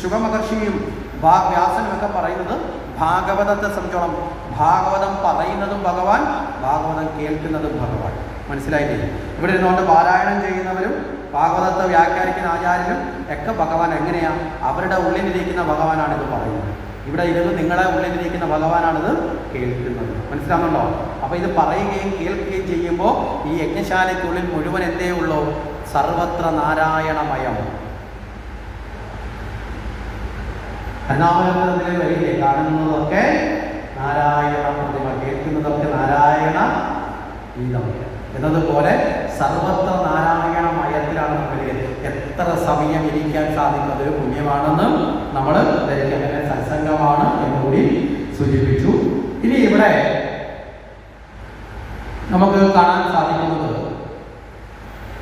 ശുഭമഹർഷിയും വ്യാസനും ഒക്കെ പറയുന്നത് ഭാഗവതത്തെ സംബന്ധിച്ചോളം ഭാഗവതം പറയുന്നതും ഭഗവാൻ, ഭാഗവതം കേൾക്കുന്നതും ഭഗവാൻ. മനസ്സിലായില്ലേ? ഇവിടെ ഇരുന്നുകൊണ്ട് പാരായണം ചെയ്യുന്നവരും ഭാഗവതത്തെ വ്യാഖ്യാനിക്കുന്ന ആചാര്യനും ഒക്കെ ഭഗവാൻ എങ്ങനെയാണ്? അവരുടെ ഉള്ളിലിരിക്കുന്ന ഭഗവാനാണ് ഇത് പറയുന്നത്. ഇവിടെ ഇരുന്ന് നിങ്ങളെ ഉള്ളിലിരിക്കുന്ന ഭഗവാനാണിത് കേൾക്കുന്നത്. മനസ്സിലാകുന്നുണ്ടോ? അപ്പോൾ ഇത് പറയുകയും കേൾക്കുകയും ചെയ്യുമ്പോൾ ഈ യജ്ഞശാലയ്ക്കുള്ളിൽ മുഴുവൻ എന്തേ ഉള്ളൂ? സർവത്ര നാരായണമയം. കർണാമലത്തിലെ വരിയിലെ കാണുന്നതൊക്കെ നാരായണ പ്രതിമ, കേൾക്കുന്നതൊക്കെ നാരായണ ഗീതം എന്നതുപോലെ സർവത്ര നാരായണമയത്തിലാണ് നമ്മൾ. എത്ര സമയം ഇരിക്കാൻ സാധിക്കുന്നത് ഒരു പുണ്യമാണെന്ന് നമ്മൾ ധരിക്കുക. അങ്ങനെ സത്സംഗമാണ് എന്നുകൂടി സൂചിപ്പിച്ചു. ഇനി ഇവിടെ നമുക്ക് കാണാൻ സാധിക്കും